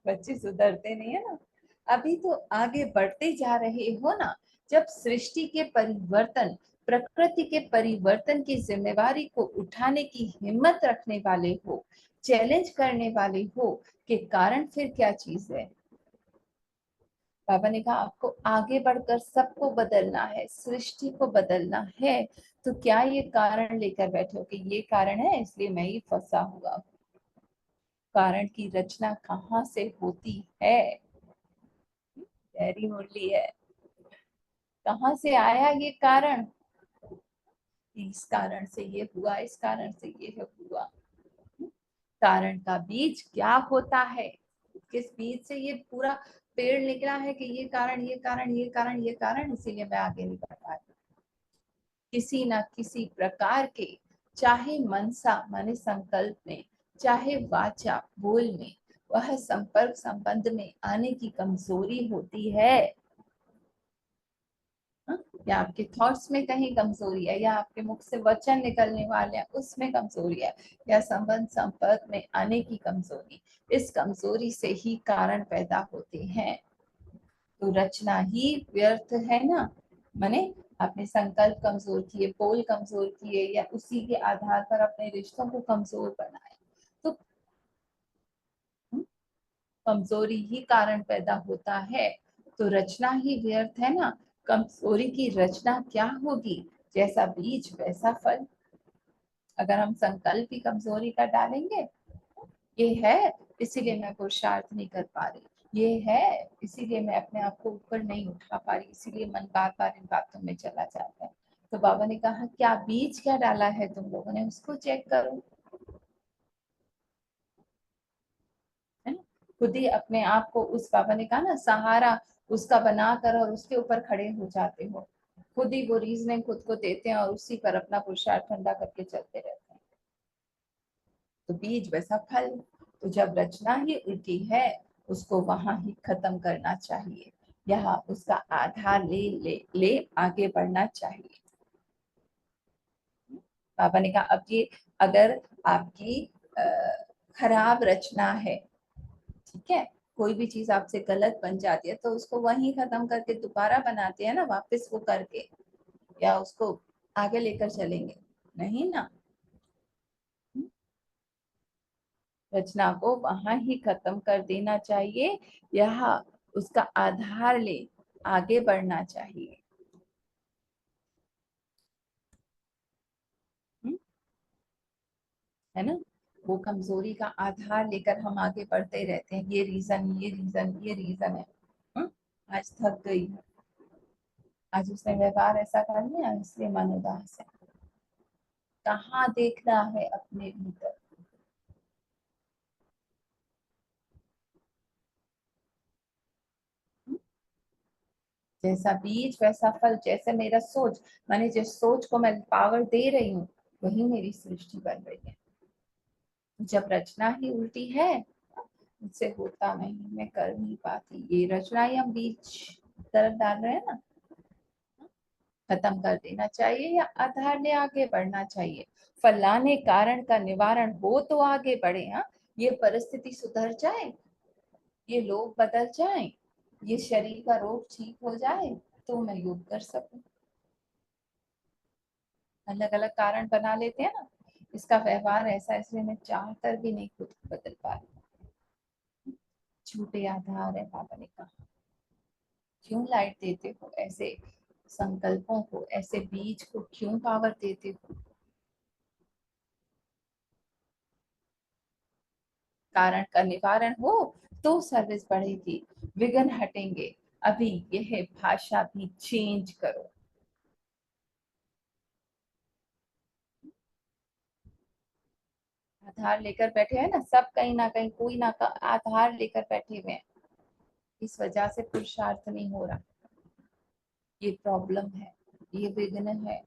बच्चे सुधरते नहीं है ना। अभी तो आगे बढ़ते जा रहे हो ना, जब सृष्टि के परिवर्तन, प्रकृति के परिवर्तन की जिम्मेवारी को उठाने की हिम्मत रखने वाले हो, चैलेंज करने वाले हो कि कारण फिर क्या चीज है। बाबा ने कहा आपको आगे बढ़कर सबको बदलना है, सृष्टि को बदलना है, तो क्या ये कारण लेकर बैठे हो कि ये कारण है इसलिए मैं ही फंसा हुआ हूँ। कारण की रचना कहाँ से होती है, गहरी मुरली है। कहाँ से आया ये कारण, इस कारण से ये हुआ, इस कारण से ये हुआ। कारण का बीज क्या होता है, किस बीज से ये पूरा पेड़ निकला है कि ये कारण, ये कारण, ये कारण, ये कारण, इसीलिए मैं आगे नहीं बढ़ पा रही। किसी ना किसी प्रकार के, चाहे मनसा माने संकल्प में, चाहे वाचा बोल में, वह संपर्क संबंध में आने की कमजोरी होती है। या आपके थॉट्स में कहीं कमजोरी है, या आपके मुख से वचन निकलने वाले हैं उसमें कमजोरी है, या संबंध संपर्क में आने की कमजोरी, इस कमजोरी से ही कारण पैदा होते हैं। तो रचना ही व्यर्थ है ना। माने अपने संकल्प कमजोर किए, बोल कमजोर किए, या उसी के आधार पर अपने रिश्तों को कमजोर बनाए, तो कमजोरी ही कारण पैदा होता है। तो रचना ही व्यर्थ है ना। कमजोरी की रचना क्या होगी, जैसा बीज वैसा फल। अगर हम संकल्प ही कमजोरी का डालेंगे, ये है इसीलिए मैं पुरुषार्थ नहीं कर पा रही, ये है इसीलिए मैं अपने आप को ऊपर नहीं उठा पा रही, इसीलिए मन बार बार इन बातों में चला जाता है। तो बाबा ने कहा क्या बीज क्या डाला है तुम लोगों ने, उसको चेक करो, है ना। खुद ही अपने आप को, उस बाबा ने कहा ना, सहारा उसका बनाकर और उसके ऊपर खड़े हो जाते हो। खुद ही वो रीजनिंग खुद को देते हैं और उसी पर अपना पुरुषार्थ ठंडा करके चलते रहते हैं। तो बीज वैसा फल। तो जब रचना ही उल्टी है, उसको वहां ही खत्म करना चाहिए, यहाँ उसका आधार ले ले ले आगे बढ़ना चाहिए। बाबा ने कहा अब ये अगर आपकी खराब रचना है, ठीक है, कोई भी चीज आपसे गलत बन जाती है तो उसको वहीं खत्म करके दोबारा बनाते हैं ना, वापस वो करके, या उसको आगे लेकर चलेंगे, नहीं ना। रचना को वहां ही खत्म कर देना चाहिए, यह उसका आधार ले आगे बढ़ना चाहिए। है ना। वो कमजोरी का आधार लेकर हम आगे बढ़ते रहते हैं, ये रीजन, ये रीजन, ये रीजन है। हम्म? आज थक गई है, आज उसने व्यवहार ऐसा कर लिया इसलिए मन उदास है। कहाँ देखना है अपने भीतर। हम्म? जैसा बीज वैसा फल, जैसे मेरा सोच, मैंने जिस सोच को मैं पावर दे रही हूँ वही मेरी सृष्टि बन रही है। जब रचना ही उल्टी है, मुझसे होता नहीं, मैं कर नहीं पाती, ये रचना ही हम बीज तरफ डाल रहे हैं ना। खत्म कर देना चाहिए या आधार ने आगे बढ़ना चाहिए। फलाने कारण का निवारण हो तो आगे बढ़े। हाँ, ये परिस्थिति सुधर जाए, ये लोग बदल जाएं, ये शरीर का रोग ठीक हो जाए तो मैं योग कर सकूं। अलग अलग कारण बना लेते हैं ना, इसका व्यवहार ऐसा है, इसलिए मैं चाह कर भी नहीं खुद को बदल पा रही। झूठे आधार है, बाबा ने कहा। क्यों लाइट देते हो ऐसे संकल्पों को, ऐसे बीज को क्यों पावर देते हो। कारण का निवारण हो तो सर्विस बढ़ेगी, विघ्न हटेंगे। अभी यह भाषा भी चेंज करो। आधार लेकर बैठे हैं ना सब, कहीं ना कहीं कोई ना आधार लेकर बैठे हुए हैं। इस वजह से पुरुषार्थ नहीं हो रहा, ये प्रॉब्लम है, ये विघ्न है।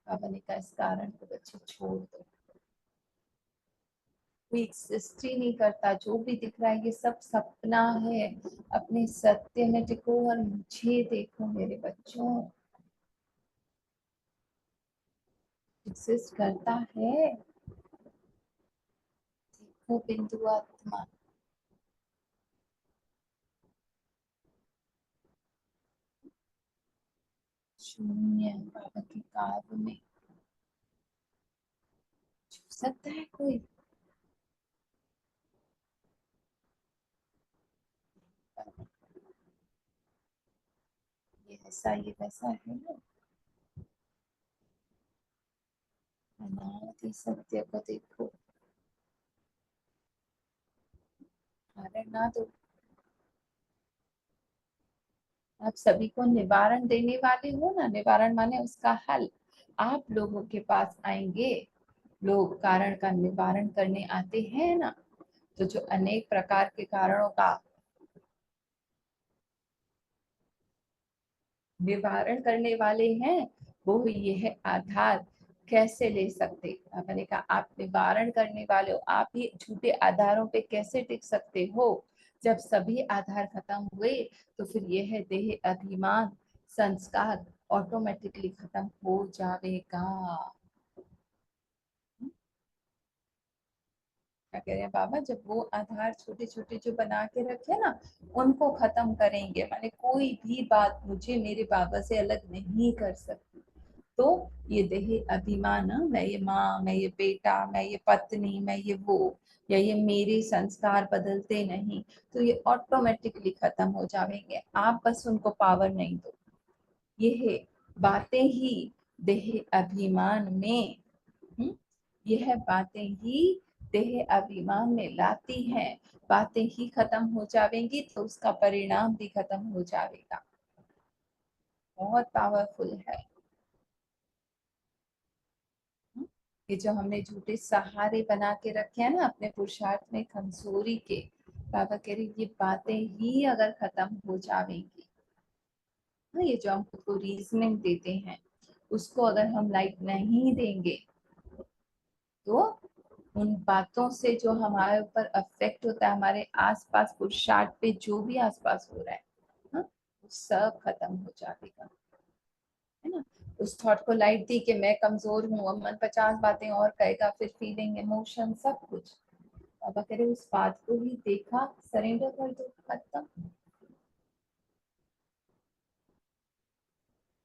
बाबा ने कहा इस कारण को बच्चे छोड़ दो। कोई एग्जिस्ट ही नहीं करता, जो भी दिख रहा है ये सब सपना है। अपने सत्य में टिको और मुझे देखो मेरे बच्चों। एग्जिस्ट करता है, देखो बिंदु आत्मा। शून्य बाबा के कार्य में छू सकता है कोई। ये ऐसा ये वैसा है ना, अनादि सत्य को देखो। कारण ना दो। आप सभी को निवारण देने वाले हो ना, निवारण माने उसका हल। आप लोगों के पास आएंगे, लोग कारण का निवारण करने आते हैं ना, तो जो अनेक प्रकार के कारणों का निवारण करने वाले हैं, वो ये है आधार कैसे ले सकते। मैंने कहा आप निवारण करने वाले हो, आप ये झूठे आधारों पे कैसे टिक सकते हो। जब सभी आधार खत्म हुए तो फिर यह है देह अभिमान संस्कार ऑटोमेटिकली खत्म हो जाएगा। क्या कह रहे हैं बाबा, जब वो आधार छोटे छोटे जो बना के रखे ना, उनको खत्म करेंगे, माने कोई भी बात मुझे मेरे बाबा से अलग नहीं कर सकती। तो ये देह अभिमान, मैं ये माँ, मैं ये बेटा, मैं ये पत्नी, मैं ये वो, या ये मेरे संस्कार बदलते नहीं, तो ये ऑटोमेटिकली खत्म हो जाएंगे। आप बस उनको पावर नहीं दो। ये है बातें ही देह अभिमान में, यह बातें ही देह अभिमान में लाती हैं। बातें ही खत्म हो जाएंगी तो उसका परिणाम भी खत्म हो जाएगा। बहुत पावरफुल है। ये जो हमने झूठे सहारे बना के रखे हैं ना अपने पुरुषार्थ में कमजोरी के, बाबा कह रही ये बातें ही अगर खत्म हो जाएंगी ना, ये जो हम खुद को रीजनिंग देते हैं उसको अगर हम लाइट नहीं देंगे, तो उन बातों से जो हमारे ऊपर अफेक्ट होता है, हमारे आसपास पुरुषार्थ पे जो भी आसपास हो रहा है, हाँ, वो सब खत्म हो जाएगा। है ना। उस थॉट को लाइट दी कि मैं कमजोर हूँ, अब मन 50 बातें और कहेगा, फिर फीलिंग इमोशन सब कुछ। बाबा कह रहे उस बात को ही देखा, सरेंडर कर दो, खत्म।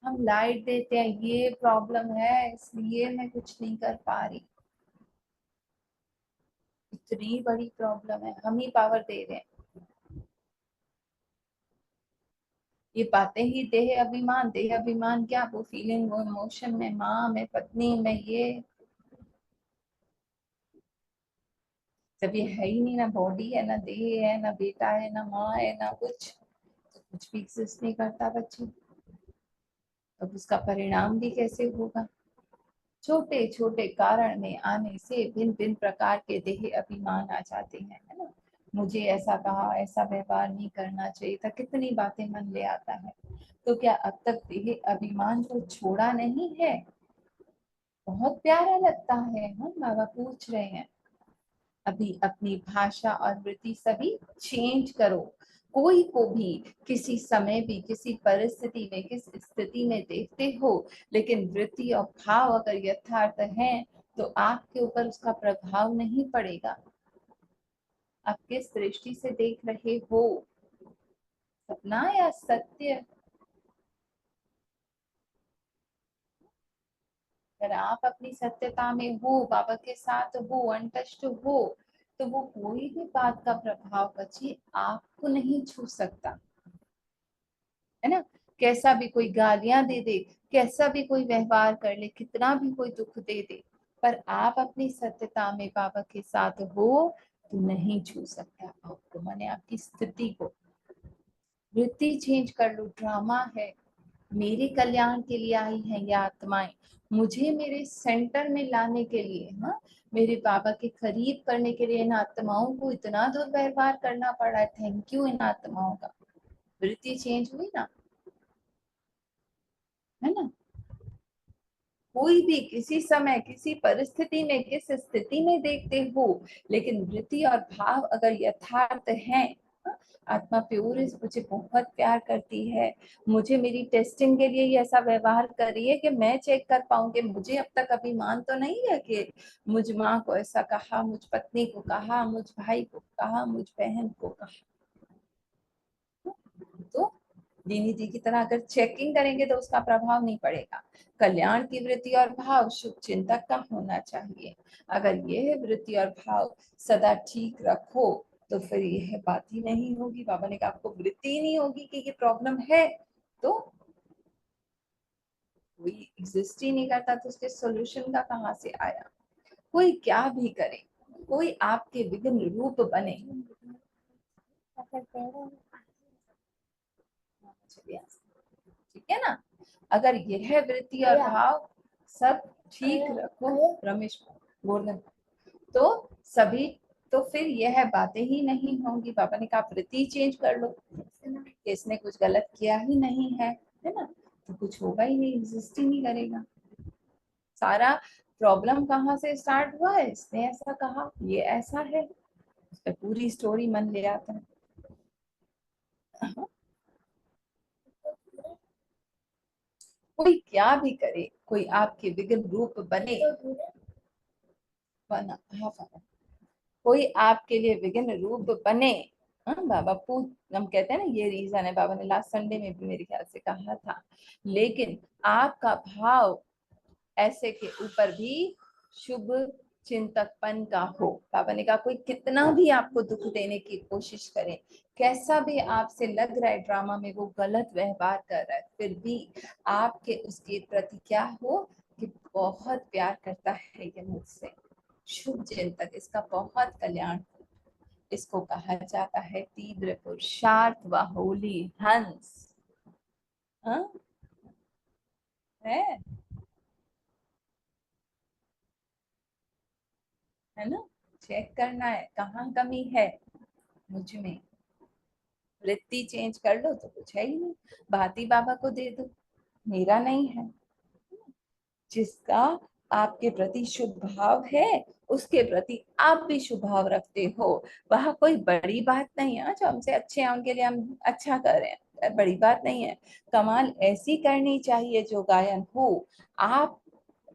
हम लाइट देते हैं, ये प्रॉब्लम है इसलिए मैं कुछ नहीं कर पा रही। इतनी बड़ी प्रॉब्लम है, हम ही पावर दे रहे हैं। ये बातें ही देह अभिमान, देह अभिमान क्या, वो फीलिंग, वो इमोशन में माँ, मैं पत्नी, मैं ये। जब ये है ही नहीं, ना बॉडी है, ना देह है, ना बेटा है, ना माँ है, ना कुछ, तो कुछ भी एग्जिस्ट नहीं करता बच्चे। अब उसका परिणाम भी कैसे होगा? छोटे छोटे कारण में आने से भिन्न भिन्न प्रकार के देह अभिमान आ जाते हैं, है ना। मुझे ऐसा कहा, ऐसा व्यवहार नहीं करना चाहिए था, कितनी बातें मन ले आता है। तो क्या अब तक देह अभिमान को छोड़ा नहीं है? बहुत प्यारा लगता है। हम बाबा पूछ रहे हैं अभी अपनी भाषा और वृत्ति सभी चेंज करो। कोई को भी किसी समय भी किसी परिस्थिति में किस स्थिति में देखते हो, लेकिन वृत्ति और भाव अगर यथार्थ है तो आपके ऊपर उसका प्रभाव नहीं पड़ेगा। आप किस दृष्टि से देख रहे हो, सपना या सत्य? अगर आप अपनी सत्यता में हो, बाबा के साथ हो, अनटच्ड हो, तो वो कोई भी बात का प्रभाव बच्चे आपको नहीं छू सकता, है ना। कैसा भी कोई गालियां दे दे, कैसा भी कोई व्यवहार कर ले, कितना भी कोई दुख दे दे, पर आप अपनी सत्यता में बाबा के साथ हो तो नहीं छू सकता आपको, माने आपकी स्थिति को। वृत्ति चेंज कर लो। ड्रामा है, मेरे कल्याण के लिए आई है ये आत्माएं, मुझे मेरे सेंटर में लाने के लिए, हाँ, मेरे बाबा के करीब करने के लिए इन आत्माओं को इतना दुर्व्यवहार करना पड़ा है। थैंक यू इन आत्माओं का। वृत्ति चेंज हुई ना, है ना। कोई भी किसी समय किसी परिस्थिति में किस स्थिति में देखते हो, लेकिन वृत्ति और भाव अगर यथार्थ है, आत्मा प्योर है, मुझे बहुत प्यार करती है, मुझे मेरी टेस्टिंग के लिए ऐसा व्यवहार कर रही है कि मैं चेक कर पाऊं कि मुझे अब तक अभिमान तो नहीं है कि मुझ माँ को ऐसा कहा, मुझ पत्नी को कहा, मुझ भाई को कहा, मुझ बहन को कहा। तो दीनी जी की तरह अगर चेकिंग करेंगे तो उसका प्रभाव नहीं पड़ेगा। कल्याण की वृत्ति और भाव शुभ चिंतक का होना चाहिए। अगर यह वृत्ति और भाव सदा ठीक रखो तो फिर यह बात ही नहीं होगी। बाबा ने कहा आपको वृत्ति ही नहीं होगी कि ये प्रॉब्लम है, तो कोई एग्जिस्ट ही नहीं करता, तो उसके सोल्यूशन का कहाँ से आया? कोई क्या भी करे, कोई आपके विघ्न रूप बने, ठीक है ना। अगर यह वृत्ति और भाव सब ठीक रखो, रमेश गोवर्धन, तो सभी, तो फिर यह बातें ही नहीं होंगी। पापा ने कहा वृत्ति चेंज कर लो, इसने कुछ गलत किया ही नहीं है ना, तो कुछ होगा ही नहीं, एग्जिस्ट ही नहीं करेगा। सारा प्रॉब्लम कहाँ से स्टार्ट हुआ है, इसने ऐसा कहा, ये ऐसा है, तो पूरी स्टोरी मन ले आता है। कोई क्या भी करे, कोई आपके विघ्न रूप बने, बना, हाँ, कोई आपके लिए विघ्न रूप बने, हाँ, बाबा पूछ, हम कहते हैं ना ये रीजन है, बाबा ने लास्ट संडे में भी मेरे ख्याल से कहा था, लेकिन आपका भाव ऐसे के ऊपर भी शुभ चिंतकपन का हो। बाबा ने कहा कोई कितना भी आपको दुख देने की कोशिश करे, कैसा भी आपसे लग रहा है ड्रामा में वो गलत व्यवहार कर रहा है, फिर भी आपके उसके प्रति क्या हो कि बहुत प्यार करता है ये मुझसे, शुभ चिंतक, इसका बहुत कल्याण। इसको कहा जाता है तीव्र पुरुषार्थ व होली हंस। हाँ? है है ना। चेक करना है कहाँ कमी है मुझ में। वृत्ति चेंज कर लो तो कुछ है ही नहीं, भाती बाबा को दे दो, मेरा नहीं है। जिसका आपके प्रति शुभ भाव है उसके प्रति आप भी शुभ भाव रखते हो, वह कोई बड़ी बात नहीं है। जो हमसे अच्छे हैं उनके लिए हम अच्छा कर रहे हैं, बड़ी बात नहीं है। कमाल ऐसी करनी चाहिए जो गायन हो। आप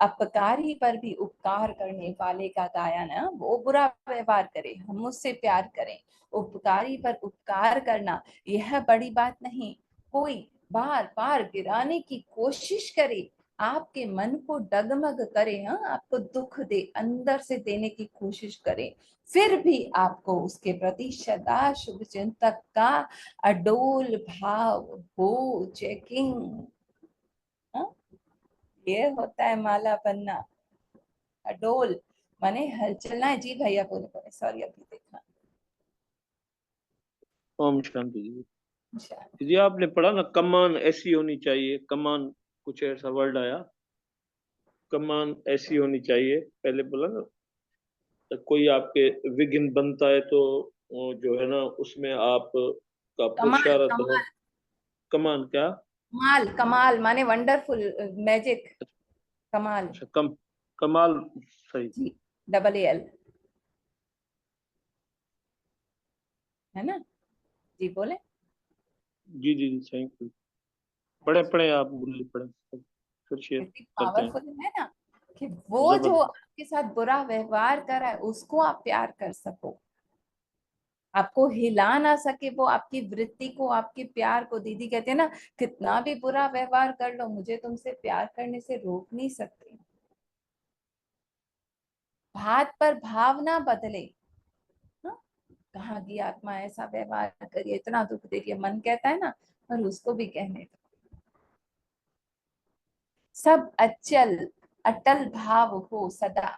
अपकारी पर भी उपकार करने वाले का गायन है, वो बुरा व्यवहार करे, हम उससे प्यार करें, उपकारी पर उपकार करना यह बड़ी बात नहीं। कोई बार बार गिराने की कोशिश करे, आपके मन को डगमग करे, हाँ, आपको दुख दे, अंदर से देने की कोशिश करे, फिर भी आपको उसके प्रति सदा शुभ चिंतक का अडोल भाव हो। चेकिंग, हाँ, ये होता है माला बनना, अडोल। माने हल चलना है। जी भैया बोले बोले, सॉरी अभी देखा। ओम शांति जी। शांति। जी आपने पढ़ा ना, कमान ऐसी होनी चाहिए, कमान कुछ ऐसा वर्ड आया, कमान ऐसी होनी चाहिए, पहले बोला ना। तो कोई आपके विघ्न बनता है तो वो जो है ना उसमें आप का कमाल पुरुषार्थ हो। कमाल। कमान क्या? कमाल कमाल माने वंडरफुल, मैजिक, कमाल। अच्छा, कमाल, सही। जी, डबल एल, है ना? जी बोले। जी जी जी, सही। पढ़े पढ़े आप बोलिए, पढ़े फिर शेयर कितनी करते हैं। पावरफुल है ना, कि वो जो जबरदस्त। आपके साथ बुरा व्यवहार कर रहा है उसको आप प्यार कर सको, आपको हिला ना सके वो आपकी वृत्ति को, आपके प्यार को। दीदी कहते हैं ना, कितना भी बुरा व्यवहार कर लो, मुझे तुमसे प्यार करने से रोक नहीं सकते। बात पर भाव ना बदले। हाँ? कहाँ की आत्मा ऐसा व्यवहार करिए, इतना दुख दे रही है, मन कहता है ना, पर उसको भी कहने दो। सब अचल, अटल भाव हो सदा।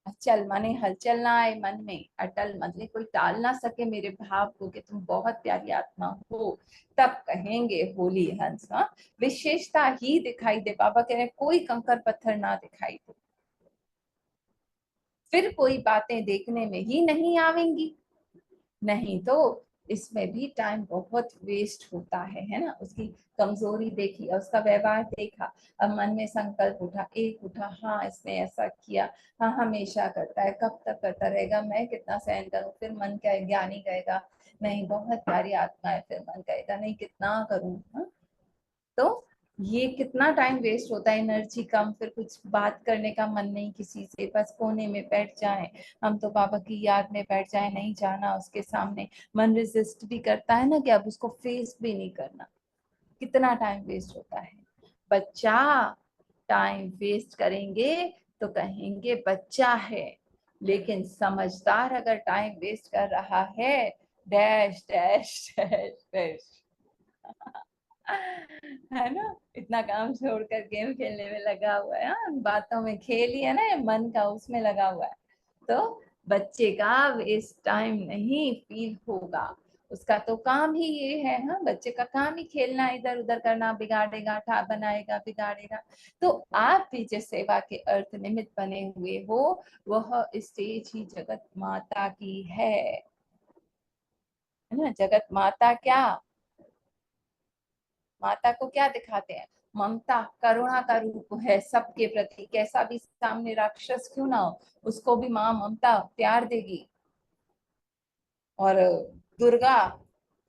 अचल माने हलचल ना आए मन में, अटल मतलब कोई टाल ना सके मेरे भाव को कि तुम बहुत प्यारी आत्मा हो, तब कहेंगे होली हंस। हाँ, विशेषता ही दिखाई दे। बाबा कह रहे कोई कंकर पत्थर ना दिखाई दे, फिर कोई बातें देखने में ही नहीं आवेंगी। नहीं तो इसमें भी टाइम बहुत वेस्ट होता है ना। उसकी कमजोरी देखी और उसका व्यवहार देखा, अब मन में संकल्प उठा, एक उठा, हाँ इसने ऐसा किया, हाँ हमेशा करता है, कब तक करता रहेगा, मैं कितना सहन करूं। फिर मन क्या है, ज्ञानी कहेगा नहीं बहुत प्यारी आत्मा है, फिर मन कहेगा नहीं कितना करूं। हाँ? तो ये कितना टाइम वेस्ट होता है, एनर्जी कम, फिर कुछ बात करने का मन नहीं किसी से, बस कोने में बैठ जाए, हम तो बाबा की याद में बैठ जाए, नहीं जाना उसके सामने। मन रेजिस्ट भी करता है ना कि अब उसको फेस भी नहीं करना, कितना टाइम वेस्ट होता है। बच्चा टाइम वेस्ट करेंगे तो कहेंगे बच्चा है, लेकिन समझदार अगर टाइम वेस्ट कर रहा है, डैश डैश डैश डैश, है ना, इतना काम छोड़कर गेम खेलने में लगा हुआ है, हाँ, बातों में खेल ही है ना, ये मन का उसमें लगा हुआ है। तो बच्चे का वेस्ट टाइम नहीं फील होगा, उसका तो काम ही ये है। हाँ, बच्चे का काम ही खेलना, इधर उधर करना, बिगाड़ेगा, ठा बनाएगा, बिगाड़ेगा। तो आप भी जिस सेवा के अर्थ निमित्त बने हुए हो, वह स्टेज ही जगत माता की है ना। जगत माता क्या, माता को क्या दिखाते हैं, ममता करुणा का रूप है सबके प्रति। कैसा भी सामने राक्षस क्यों ना हो, उसको भी माँ ममता प्यार देगी। और दुर्गा,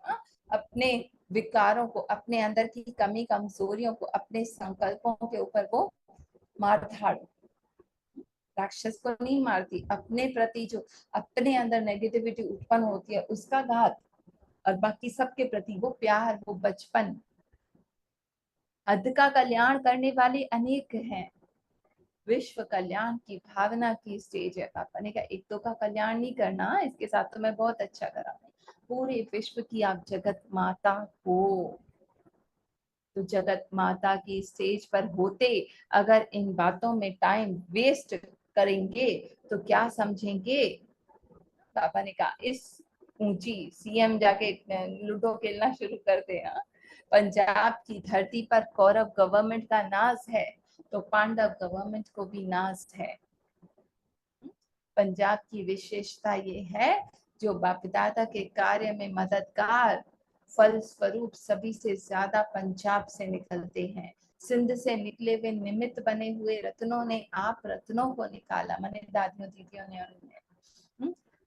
हाँ, अपने विकारों को, अपने अंदर की कमी कमजोरियों को, अपने संकल्पों के ऊपर वो मार धाड़, राक्षस को नहीं मारती, अपने प्रति जो अपने अंदर नेगेटिविटी उत्पन्न होती है उसका घात, और बाकी सबके प्रति वो प्यार, वो बचपन। अध का कल्याण करने वाले अनेक हैं, विश्व कल्याण की भावना की स्टेज है। पापा ने कहा एक दो का कल्याण नहीं करना, इसके साथ तो मैं बहुत अच्छा करा, पूरे विश्व की आप जगत माता हो। तो जगत माता की स्टेज पर होते अगर इन बातों में टाइम वेस्ट करेंगे तो क्या समझेंगे। पापा ने कहा इस ऊंची सीएम जाके लूडो खेलना शुरू कर दे। हाँ? पंजाब की धरती पर कौरव गवर्नमेंट का नाज है, तो पांडव गवर्नमेंट को भी नाज है। पंजाब की विशेषता ये है, जो बाप दादा के कार्य में मददगार, फल स्वरूप सभी से ज्यादा पंजाब से निकलते हैं। सिंध से निकले हुए निमित्त बने हुए रत्नों ने आप रत्नों को निकाला, मैंने दादियों दीदियों ने और उन्हें।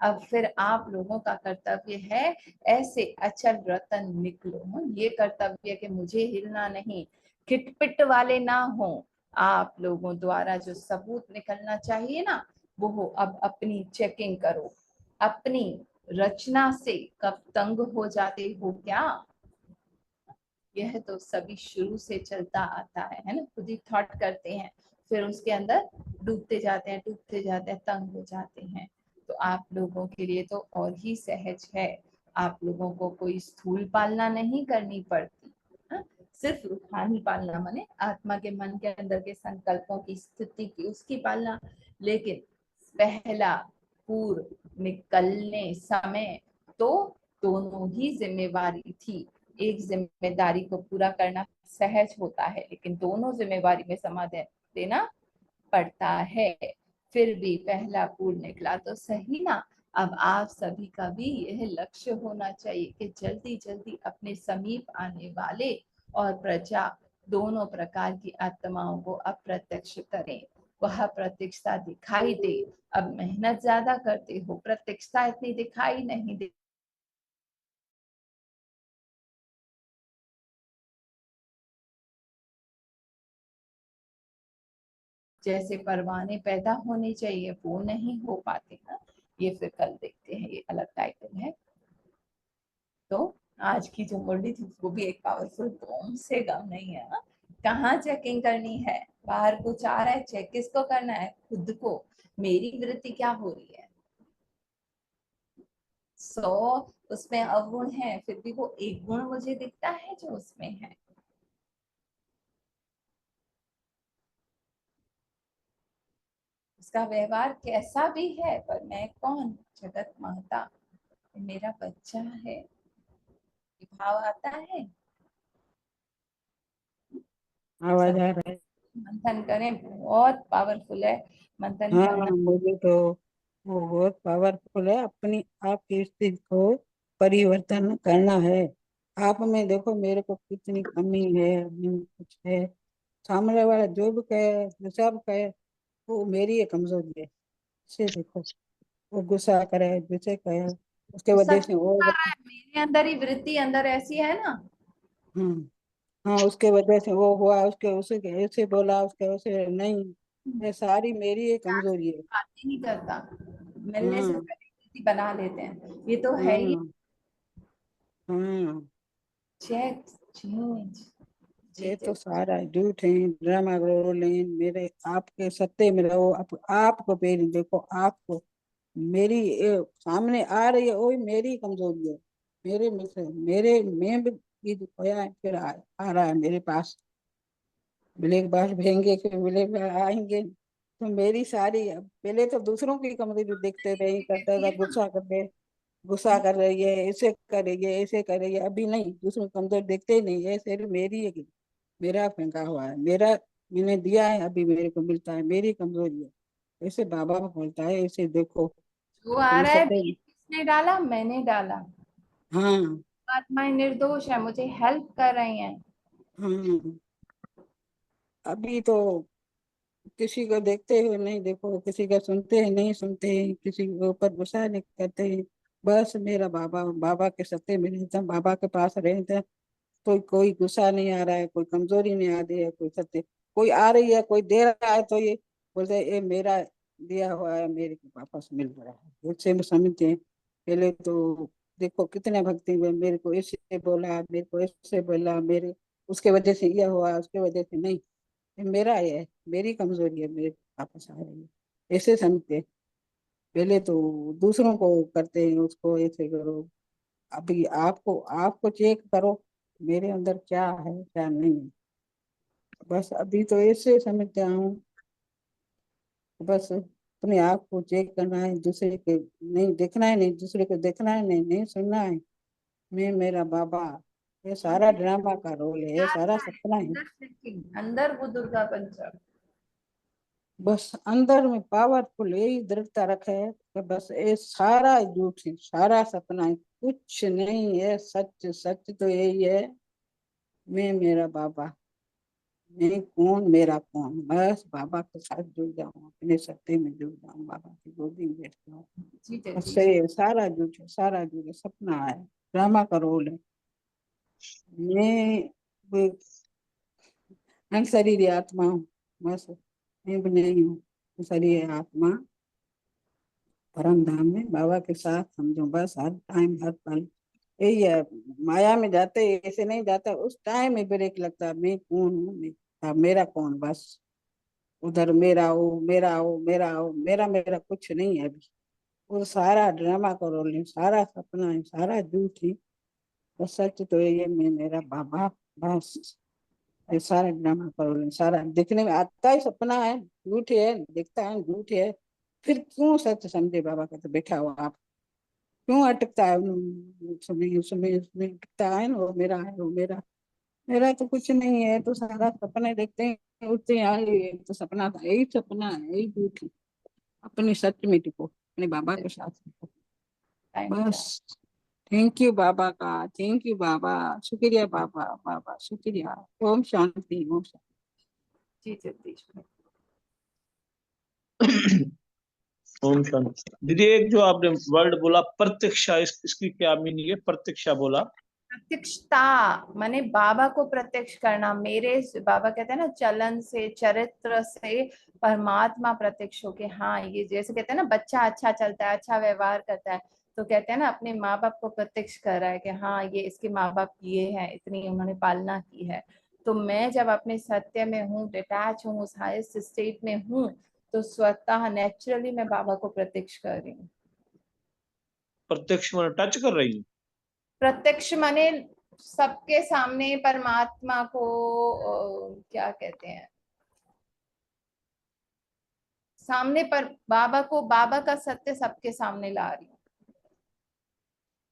अब फिर आप लोगों का कर्तव्य है ऐसे अचल रतन निकलो। ये कर्तव्य कि मुझे हिलना नहीं, खिटपिट वाले ना हो। आप लोगों द्वारा जो सबूत निकलना चाहिए ना, वो हो अब अपनी चेकिंग करो, अपनी रचना से कब तंग हो जाते हो क्या। यह तो सभी शुरू से चलता आता है ना, खुद ही थॉट करते हैं, फिर उसके अंदर डूबते जाते हैं, डूबते जाते हैं, तंग हो जाते हैं। तो आप लोगों के लिए तो और ही सहज है, आप लोगों को कोई स्थूल पालना नहीं करनी पड़ती। सिर्फ रूहानी पालना माने आत्मा के मन के अंदर के संकल्पों की स्थिति की उसकी पालना, लेकिन पहला पूर्व निकलने समय तो दोनों ही जिम्मेवारी थी। एक जिम्मेदारी को पूरा करना सहज होता है, लेकिन दोनों जिम्मेवारी में समाधान देना पड़ता है। फिर भी पहला पूर्ण निकला तो सही ना। अब आप सभी का भी यह लक्ष्य होना चाहिए कि जल्दी जल्दी अपने समीप आने वाले और प्रजा दोनों प्रकार की आत्माओं को अप्रत्यक्ष करें। वह प्रत्यक्षता दिखाई दे। अब मेहनत ज्यादा करते हो, प्रत्यक्षता इतनी दिखाई नहीं दे। जैसे परवाने पैदा होने चाहिए वो नहीं हो पाते ना। ये फिर कल देखते हैं, ये अलग टाइटल है। तो आज की जो मुरली थी वो भी एक पावरफुल बॉम्ब से कम नहीं है ना। कहाँ चेकिंग करनी है? बाहर कुछ आ रहा है, चेक किसको करना है? खुद को। मेरी वृत्ति क्या हो रही है? 100 उसमें अवगुण है, फिर भी वो एक गुण मुझे दिखता है जो उसमें है। उसका व्यवहार कैसा भी है, पर मैं कौन? जगत माता, मेरा बच्चा है। ये भाव आता है। आवाज सब आ रहा है। मंथन करें, बहुत पावरफुल है। मंथन हाँ, करना। मुझे तो वो बहुत पावरफुल है। अपनी आपकी स्थिति को परिवर्तन करना है। आप में देखो मेरे को कितनी कमी है, नहीं कुछ है। सामने वाला जो भी कहे, जो सब कहे, वो मेरी ये कमजोरी है। से देखो, वो गुस्सा करे, जिसे कहे उसके गुस्सा वजह से क्यों वो, कर रहा है? मेरे अंदर ही वृत्ति अंदर ऐसी है ना। हम्म, हाँ, उसके वजह से वो हुआ, उसके उसे ऐसे बोला, उसके उसे नहीं। ये सारी मेरी ये कमजोरी है। बात ही नहीं करता, मिलने से हाँ, पहले वृत्ति बना लेते हैं, ये तो है ही। हाँ, हाँ, चेक चेंज। जी ये जी। तो सारा झूठ है, ड्रामा रोल है। मेरे आपके सत्य में रहो। आपको मेरी देखो, आपको मेरी ये सामने आ रही है, वही मेरी कमजोरी है। मेरे में से मेरे में भी ये जो खोया है, फिर आ रहा है मेरे पास। ब्लैक बार भेंगे फिर ब्लैक बार आएंगे। तो मेरी सारी, पहले तो दूसरों की कमजोरी देखते रहे, करता कहती था, है ना। गुस्सा कर रही है, ऐसे कर रही है, ऐसे कर रही है। अभी नहीं, दूसरों की कमजोरी देखते ही नहीं है, सिर्फ मेरी है कि मेरा फेंका हुआ है, मेरा मैंने दिया है, अभी मेरे को मिलता है, मेरी कमजोरी है। ऐसे बाबा बोलता है, ऐसे देखो। जो आ अपने रहा है सत्य में। बीज किसने डाला? मैंने डाला। हाँ, आत्माएं निर्दोष है, मुझे हेल्प कर रही हैं। हाँ, अभी तो किसी को देखते हुए नहीं देखो, किसी का सुनते हैं नहीं सुनते हैं, किसी के ऊपर गुस्सा नहीं करते हैं। बस मेरा बाबा, बाबा के सत्य में रहता हूँ, बाबा के पास रहते हैं। तो कोई गुस्सा नहीं आ रहा है, कोई कमजोरी नहीं आ रही है, कोई सत्य, कोई आ रही है, कोई दे रहा है, तो ये बोलते हैं ये मेरा दिया हुआ है, मेरे को वापस मिल रहा है, इससे हम समझते हैं। पहले तो देखो कितने भक्ति में मेरे को ऐसे बोला, मेरे को ऐसे बोला, मेरे उसके वजह से यह हुआ, उसके वजह से नहीं। ये मेरा है, मेरी कमजोरी है, मेरे वापस आ रही है, ऐसे समझते हैं। पहले तो दूसरों को करते हैं, उसको ऐसे करो। अभी आपको आपको चेक करो, मेरे अंदर क्या है क्या नहीं है। बस अभी तो ऐसे समझते हूँ। बस अपने आप को चेक करना है, दूसरे के नहीं देखना है, नहीं दूसरे को देखना है, नहीं नहीं सुनना है। मैं मेरा बाबा, ये सारा ड्रामा का रोल है, ये सारा सपना है। अंदर checking, अंदर वो दुर्गा पंचम। बस अंदर में पावरफुल यही दृढ़ता रखे है कि बस ये सारा झूठ है, सारा सपना है, कुछ नहीं है। सच सच तो यही है, मैं मेरा बाबा, मैं कौन, मेरा कौन। बस बाबा के साथ जुड़ जाऊं, अपने सत्य में जुड़ जाऊं, बाबा की गोदी में बैठ जाऊं। जी जी बस जी। सही है, सारा झूठ है, सारा झूठ है, सपना है, ड्रामा का रोल है। मैं वो शरीर आत्मा हूँ, बस मैं भी नहीं हूँ। शरीर आत्मा परम धाम में बाबा के साथ समझो, बस हर टाइम हर पल यही है। माया में जाते ऐसे नहीं जाता, उस टाइम में ब्रेक लगता है, मैं कौन हूँ, मेरा कौन। बस उधर मेरा हो, मेरा हो, मेरा हो, मेरा मेरा कुछ नहीं है अभी। वो सारा ड्रामा का रोल है, सारा सपना है, सारा झूठ है। बस सच तो ये है, मैं मेरा बाबा, बस। ये सारा ड्रामा प्रॉब्लम, सारा दिखने में आता ही सपना है, झूठ है, दिखता है झूठ है, फिर क्यों सच समझे बाबा का तो बैठा हुआ आप, क्यों अटकता है उसमें अटकता है ना, वो मेरा है, वो मेरा, मेरा तो कुछ नहीं है, तो सारा सपने देखते हैं, उठते हैं, ये तो सपना था, यही सपना है, यही झूठ है, अपनी सच में टिको, अपने बाबा के साथ टिको, टाइम हो बस। जाए। थैंक यू बाबा का, थैंक यू बाबा, शुक्रिया बाबा, बाबा शुक्रिया। ओम शांति, ओम शांति। जी जगदीश भाई। ओम शांति। दीदी एक जो आपने वर्ड बोला प्रत्यक्षा, इसकी क्या मीनिंग है? प्रत्यक्षा बोला, प्रत्यक्षता माने बाबा को प्रत्यक्ष करना, मेरे बाबा कहते हैं ना, चलन से चरित्र से परमात्मा प्रत्यक्ष हो के, हाँ ये जैसे कहते हैं ना, बच्चा अच्छा चलता है, अच्छा व्यवहार करता है, तो कहते हैं ना अपने माँ बाप को प्रत्यक्ष कर रहा है कि हाँ ये इसके माँ बाप ये है, इतनी उन्होंने पालना की है। तो मैं जब अपने सत्य में हूँ, डिटैच हूँ, उस हाईएस्ट स्टेट में हूँ, तो स्वतः नेचुरली मैं बाबा को प्रत्यक्ष कर रही हूँ। प्रत्यक्ष में टच कर रही हूँ। प्रत्यक्ष माने सबके सामने परमात्मा को क्या कहते हैं, सामने पर बाबा को, बाबा का सत्य सबके सामने ला रही हूँ।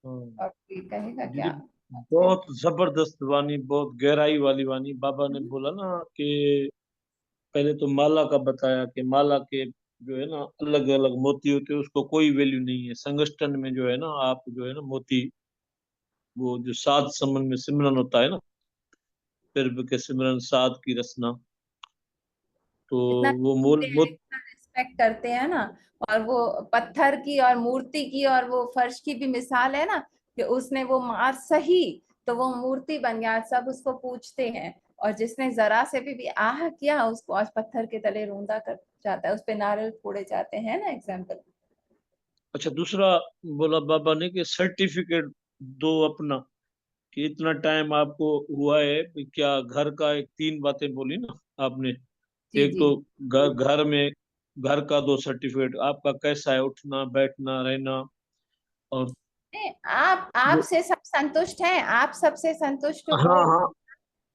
और कोई कहेगा दीदी क्या? बहुत जबरदस्त वाणी, बहुत गहराई वाली वाणी। बाबा ने बोला ना कि पहले तो माला का बताया कि माला के जो है ना अलग अलग मोती होते हैं, उसको कोई वैल्यू नहीं है। संगठन में जो है ना, आप जो है ना मोती, वो जो सात समन में सिमरन होता है ना, फिर के सिमरन सात की रचना, तो इतना वो मोल सुनते हैं, मोत इतना रिस्पेक्ट करते हैं ना। और वो पत्थर की और मूर्ति की और वो फर्श की भी मिसाल है ना, कि उसने वो मार सही तो वो मूर्ति बन गया, सब उसको पूछते हैं। और जिसने जरा से भी आह किया, उसको आज पत्थर के तले रूंधा कर जाता है, उस पे नारियल फोड़े जाते हैं ना, एग्जाम्पल। अच्छा, दूसरा बोला बाबा ने कि सर्टिफिकेट दो अपना, कि इतना टाइम आपको हुआ है। क्या घर का, एक तीन बातें बोली ना आपने। जी एक जी। तो घर में, घर का दो सर्टिफिकेट, आपका कैसा है उठना बैठना रहना। और आप जो, आपसे सब संतुष्ट हैं, आप सबसे संतुष्ट हो। हाँ हाँ,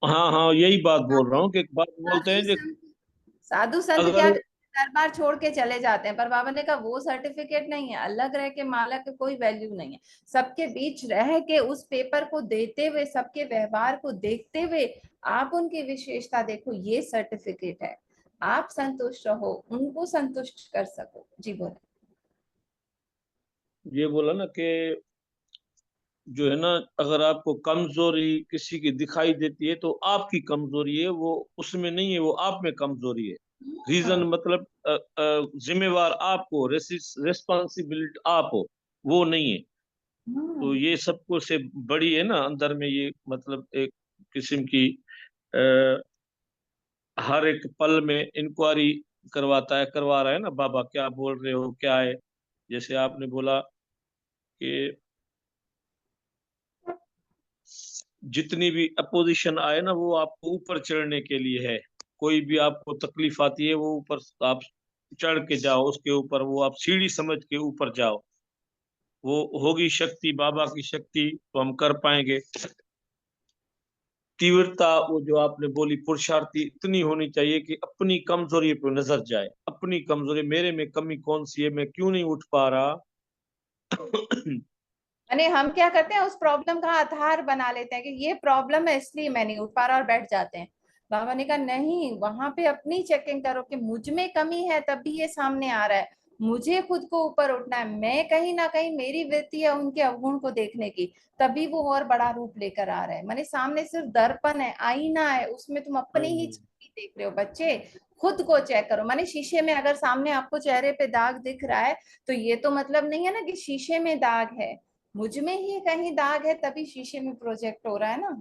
हाँ हाँ, यही बात बोल रहा साधु हूँ कि एक बात बोलते साधु हैं कि संत, साधु संत क्या अगर, करते हैं, दरबार छोड़ के चले जाते हैं, पर बाबा ने कहा वो सर्टिफिकेट नहीं है, अलग रह के माला की कोई वैल्यू नहीं है। सबके बीच रह के उस पेपर को देते हुए, सबके व्यवहार को देखते हुए आप उनकी विशेषता देखो, ये सर्टिफिकेट है। आप संतुष्ट रहो, उनको संतुष्ट कर सको। जी बोले। ये बोला ना कि जो है ना, अगर आपको कमजोरी किसी की दिखाई देती है तो आपकी कमजोरी है वो, उसमें नहीं है, वो आप में कमजोरी है। रीजन हाँ। मतलब जिम्मेवार आप हो, रेस्पॉन्सिबिलिटी आप हो, वो नहीं है। तो हाँ। ये सबको से बड़ी है ना अंदर में, ये मतलब एक किस्म की आ, हर एक पल में इंक्वायरी करवाता है, करवा रहा है ना बाबा, क्या बोल रहे हो, क्या है। जैसे आपने बोला कि जितनी भी अपोजिशन आए ना, वो आपको ऊपर चढ़ने के लिए है। कोई भी आपको तकलीफ आती है, वो ऊपर आप चढ़ के जाओ उसके ऊपर, वो आप सीढ़ी समझ के ऊपर जाओ। वो होगी शक्ति, बाबा की शक्ति, तो हम कर पाएंगे। तीव्रता, वो जो आपने बोली पुरुषार्थी इतनी होनी चाहिए कि अपनी कमजोरी पर नजर जाए, अपनी कमजोरी, मेरे में कमी कौन सी है, मैं क्यों नहीं उठ पा रहा। यानी हम क्या करते हैं, उस प्रॉब्लम का आधार बना लेते हैं कि ये प्रॉब्लम है इसलिए मैं नहीं उठ पा रहा, और बैठ जाते हैं। बाबा ने कहा नहीं, वहां पे अपनी चेकिंग करो कि मुझ में कमी है तभी ये सामने आ रहा है। मुझे खुद को ऊपर उठना है, मैं कहीं ना कहीं मेरी वृत्ति है उनके अवगुण को देखने की, तभी वो और बड़ा रूप लेकर आ रहा है। माने सामने सिर्फ दर्पण है, आईना है, उसमें तुम अपनी ही छवि देख रहे हो। बच्चे खुद को चेक करो। माने शीशे में अगर सामने आपको चेहरे पे दाग दिख रहा है, तो ये तो मतलब नहीं है ना कि शीशे में दाग है, मुझ में ही कहीं दाग है, तभी शीशे में प्रोजेक्ट हो रहा है ना।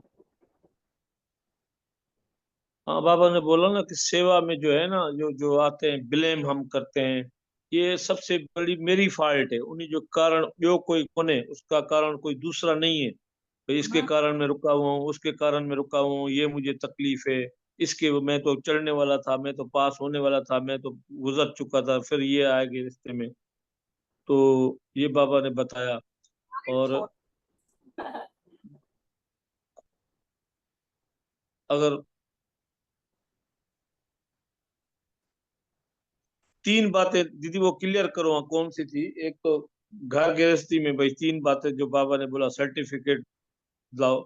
हाँ, बाबा ने बोला ना कि सेवा में जो है ना, जो जो आते हैं ब्लेम हम करते हैं, ये सबसे बड़ी मेरी फॉल्ट है। उन्हीं जो कारण, जो कोई कोने उसका कारण कोई दूसरा नहीं है। भाई इसके हाँ। कारण मैं रुका हुआ हूँ, उसके कारण मैं रुका हुआ हूँ, ये मुझे तकलीफ है। इसके, मैं तो चढ़ने वाला था, मैं तो पास होने वाला था, मैं तो गुजर चुका था, फिर ये आ गए रिश्ते में। तो ये बाबा ने बताया। और अगर 3 बातें दीदी वो क्लियर करो, हाँ, कौन सी थी? एक तो घर गृहस्थी में भाई 3 बातें जो बाबा ने बोला, सर्टिफिकेट लाओ,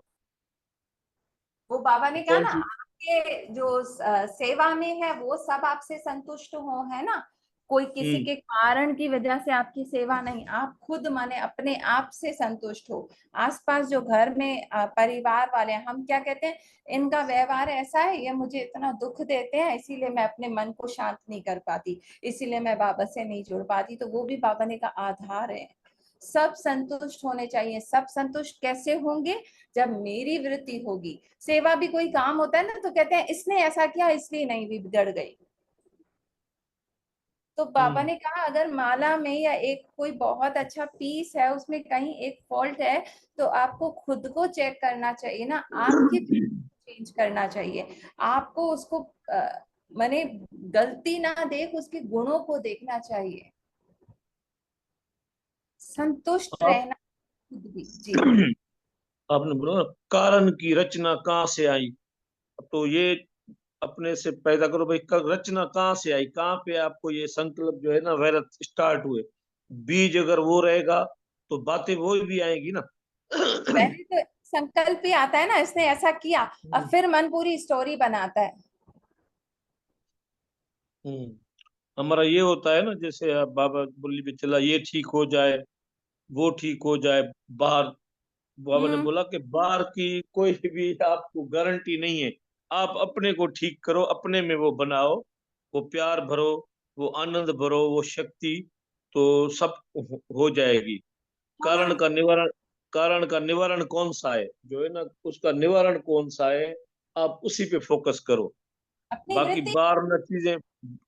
वो बाबा ने कहा कौन ना, सी? आपके जो सेवा में है वो सब आपसे संतुष्ट हो, है ना। कोई किसी हम्म। के कारण की वजह से आपकी सेवा नहीं, आप खुद माने अपने आप से संतुष्ट हो। आसपास जो घर में परिवार वाले हैं, हम क्या कहते हैं, इनका व्यवहार ऐसा है, ये मुझे इतना दुख देते हैं, इसीलिए मैं अपने मन को शांत नहीं कर पाती, इसीलिए मैं बाबा से नहीं जुड़ पाती। तो वो भी बाबा ने का आधार है। सब संतुष्ट होने चाहिए। सब संतुष्ट कैसे होंगे? जब मेरी वृत्ति होगी। सेवा भी कोई काम होता है ना, तो कहते हैं इसने ऐसा किया इसलिए नहीं भी बिगड़ गई। तो बाबा हम्म। ने कहा अगर माला में या एक कोई बहुत अच्छा पीस है, उसमें कहीं एक फॉल्ट है, तो आपको खुद को चेक करना चाहिए ना, आपकी चेंज करना चाहिए। आपको उसको माने गलती ना देख, उसके गुणों को देखना चाहिए। संतुष्ट आप रहना खुद भी। जी। आपने बोला ना, कारण की रचना कहाँ से आई? तो ये अपने से पैदा करो भाई, रचना कहाँ से आई, कहाँ पे आपको ये संकल्प जो है ना वैरत स्टार्ट हुए? बीज अगर वो रहेगा तो बातें वो भी आएंगी ना। पहले तो संकल्प ही आता है ना, इसने ऐसा किया, अब हम्म। फिर मन पूरी स्टोरी बनाता है। हम्म। हमारा ये होता है ना, जैसे आप बाबा बोली भी चला, ये ठीक हो जाए, वो ठीक हो जाए, बाहर। बाबा ने हम्म। बोला कि बाहर की कोई भी आपको गारंटी नहीं है। आप अपने को ठीक करो, अपने में वो बनाओ, वो प्यार भरो, वो आनंद भरो, वो शक्ति, तो सब हो जाएगी। कारण हाँ, का निवारण, कारण का निवारण कौन सा है जो है ना, उसका निवारण कौन सा है, आप उसी पे फोकस करो। अपनी बाकी वृत्ति। बाहर न चीजें,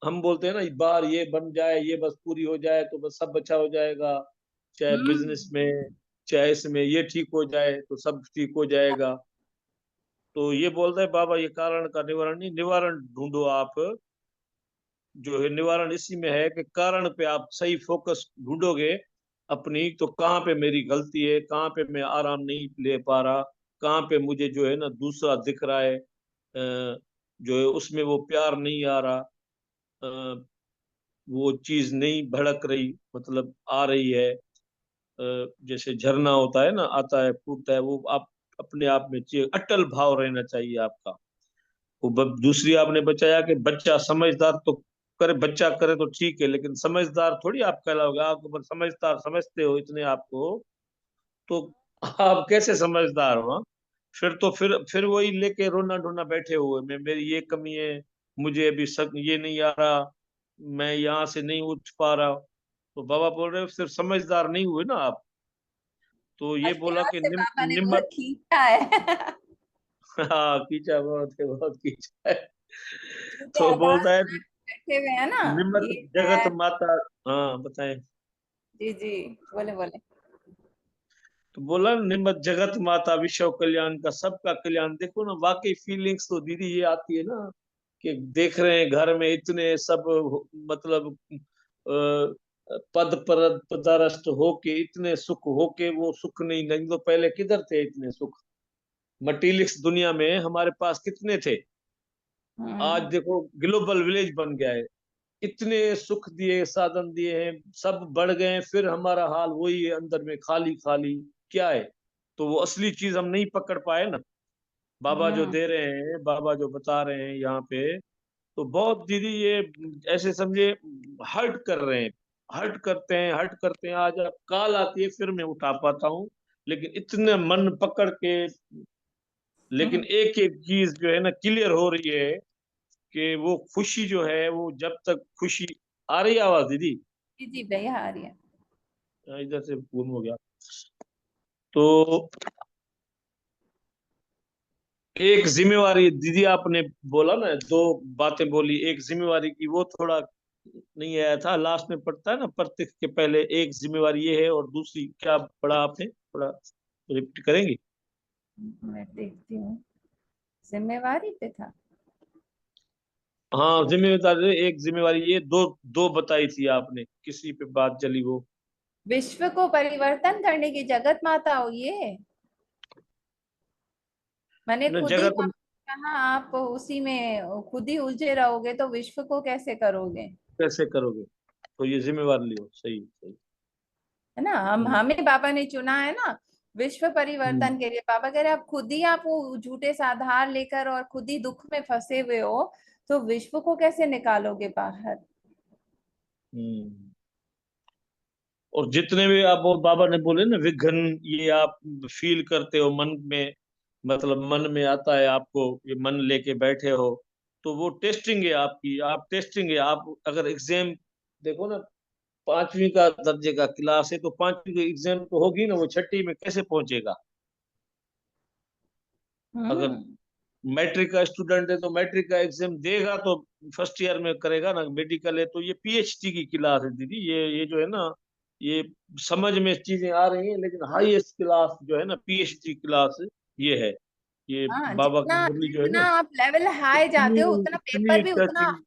हम बोलते हैं ना बाहर ये बन जाए, ये बस पूरी हो जाए तो बस सब अच्छा हो जाएगा, चाहे हम्म। बिजनेस में, चाहे इसमें, ये ठीक हो जाए तो सब ठीक हो जाएगा। तो ये बोलता है बाबा, ये कारण का निवारण नहीं, निवारण ढूंढो आप। जो है निवारण इसी में है कि कारण पे आप सही फोकस ढूंढोगे अपनी, तो कहाँ पे मेरी गलती है, कहाँ पे मैं आराम नहीं ले पा रहा, कहाँ पे मुझे जो है ना दूसरा दिख रहा है, जो है उसमें वो प्यार नहीं आ रहा, वो चीज नहीं भड़क रही, मतलब आ रही है। जैसे झरना होता है ना, आता है फूटता है, वो आप अपने आप में चाहिए, अटल भाव रहना चाहिए आपका। वो दूसरी आपने बचाया कि बच्चा समझदार तो करे, बच्चा करे तो ठीक है, लेकिन समझदार थोड़ी आप कहलाओगे। आप अगर समझदार समझते हो इतने आपको, तो आप कैसे समझदार हो? हाँ? फिर तो फिर वही लेके रोना ढोना बैठे हुए, मैं मेरी ये कमी है, मुझे अभी ये नहीं आ रहा, मैं यहाँ से नहीं उठ पा रहा। तो बाबा बोल रहे हो सिर्फ समझदार नहीं हुए ना आप। तो ये और बोला प्यार कि से बाबा ने निम्न। बोला खींचा है। हाँ, खींचा बहुत है, बहुत खींचा है। झूठे तो आधार बोलता है बैठे हुए हैं ना। निम्न ये जगत है। माता। हाँ बताएं। जी जी, बोले बोले। तो बोला निम्न जगत माता विश्व कल्याण का, सबका कल्याण। देखो ना, वाकई फीलिंग्स तो दीदी ये आती है ना, कि देख रहे हैं घर में इतने सब मतलब पद पर पदरस्त होके इतने सुख होके, वो सुख नहीं, नहीं तो पहले किधर थे इतने सुख? मटीलिक्स दुनिया में हमारे पास कितने थे? आज हम्म। देखो ग्लोबल विलेज बन गया है, इतने सुख दिए, साधन दिए हैं, सब बढ़ गए हैं, फिर हमारा हाल वही है, अंदर में खाली खाली। क्या है? तो वो असली चीज हम नहीं पकड़ पाए ना। बाबा जो हम्म। दे रहे हैं, बाबा जो बता रहे हैं यहाँ पे, तो बहुत दीदी ये ऐसे समझे हर्ट कर रहे हैं, हर्ट करते हैं, हर्ट करते हैं। आज अब कॉल आती है फिर मैं उठा पाता हूँ, लेकिन इतने मन पकड़ के, लेकिन एक एक चीज जो है ना क्लियर हो रही है, कि वो खुशी जो है, वो जब तक खुशी। आ रही है आवाज दीदी? जी जी भैया, आ रही है। इधर से गुम हो गया। तो एक जिम्मेवारी दीदी आपने बोला ना, 2 बातें बोली, एक जिम्मेवारी की वो थोड़ा नहीं आया था, लास्ट में पड़ता है ना प्रत्येक के पहले, एक जिम्मेवारी ये है, और दूसरी क्या पढ़ा आपने, थोड़ा रिपीट करेंगे? मैं देखती हूँ। जिम्मेवारी पे था। हाँ जिम्मेदारी, एक जिम्मेवारी ये, दो दो बताई थी आपने, किसी पे बात चली वो। विश्व को परिवर्तन करने की जगत माता हो ये। मैंने खुद ही जगत, वहां जहाँ आप उसी में खुद ही उलझे रहोगे तो विश्व को कैसे करोगे? कैसे करोगे? तो ये जिम्मेवार लियो। सही सही। है ना, हम हम्म हमें बाबा ने चुना है ना विश्व हम्म परिवर्तन के लिए। बाबा कह रहे आप खुद ही आप वो झूठे से आधार लेकर और खुद ही दुख में फंसे हुए हो, तो विश्व को कैसे निकालोगे बाहर? हम्म। और जितने भी आप वो बाबा ने बोले ना विघन, ये आप फील करते हो मन में, मतलब मन में आता है आपको, ये मन लेके बैठे हो, तो वो टेस्टिंग है आपकी। आप टेस्टिंग है। आप अगर एग्जाम देखो ना, 5वीं का दर्जे का क्लास है तो 5वीं की एग्जाम तो होगी ना, वो 6ठी में कैसे पहुंचेगा? अगर हम्म। मैट्रिक का स्टूडेंट है तो मैट्रिक का एग्जाम देगा तो फर्स्ट ईयर में करेगा ना। मेडिकल है तो ये पीएचडी की क्लास है दीदी। ये जो है ना, ये समझ में चीजें आ रही हैं, लेकिन हाईएस्ट क्लास जो है ना, पीएचडी क्लास, ये है। ये हाँ, बाबा की जितना मुरली जो है जितना ना, आप लेवल हाई इतनी जाते हो उतना पेपर इतनी भी उतना टचिंग।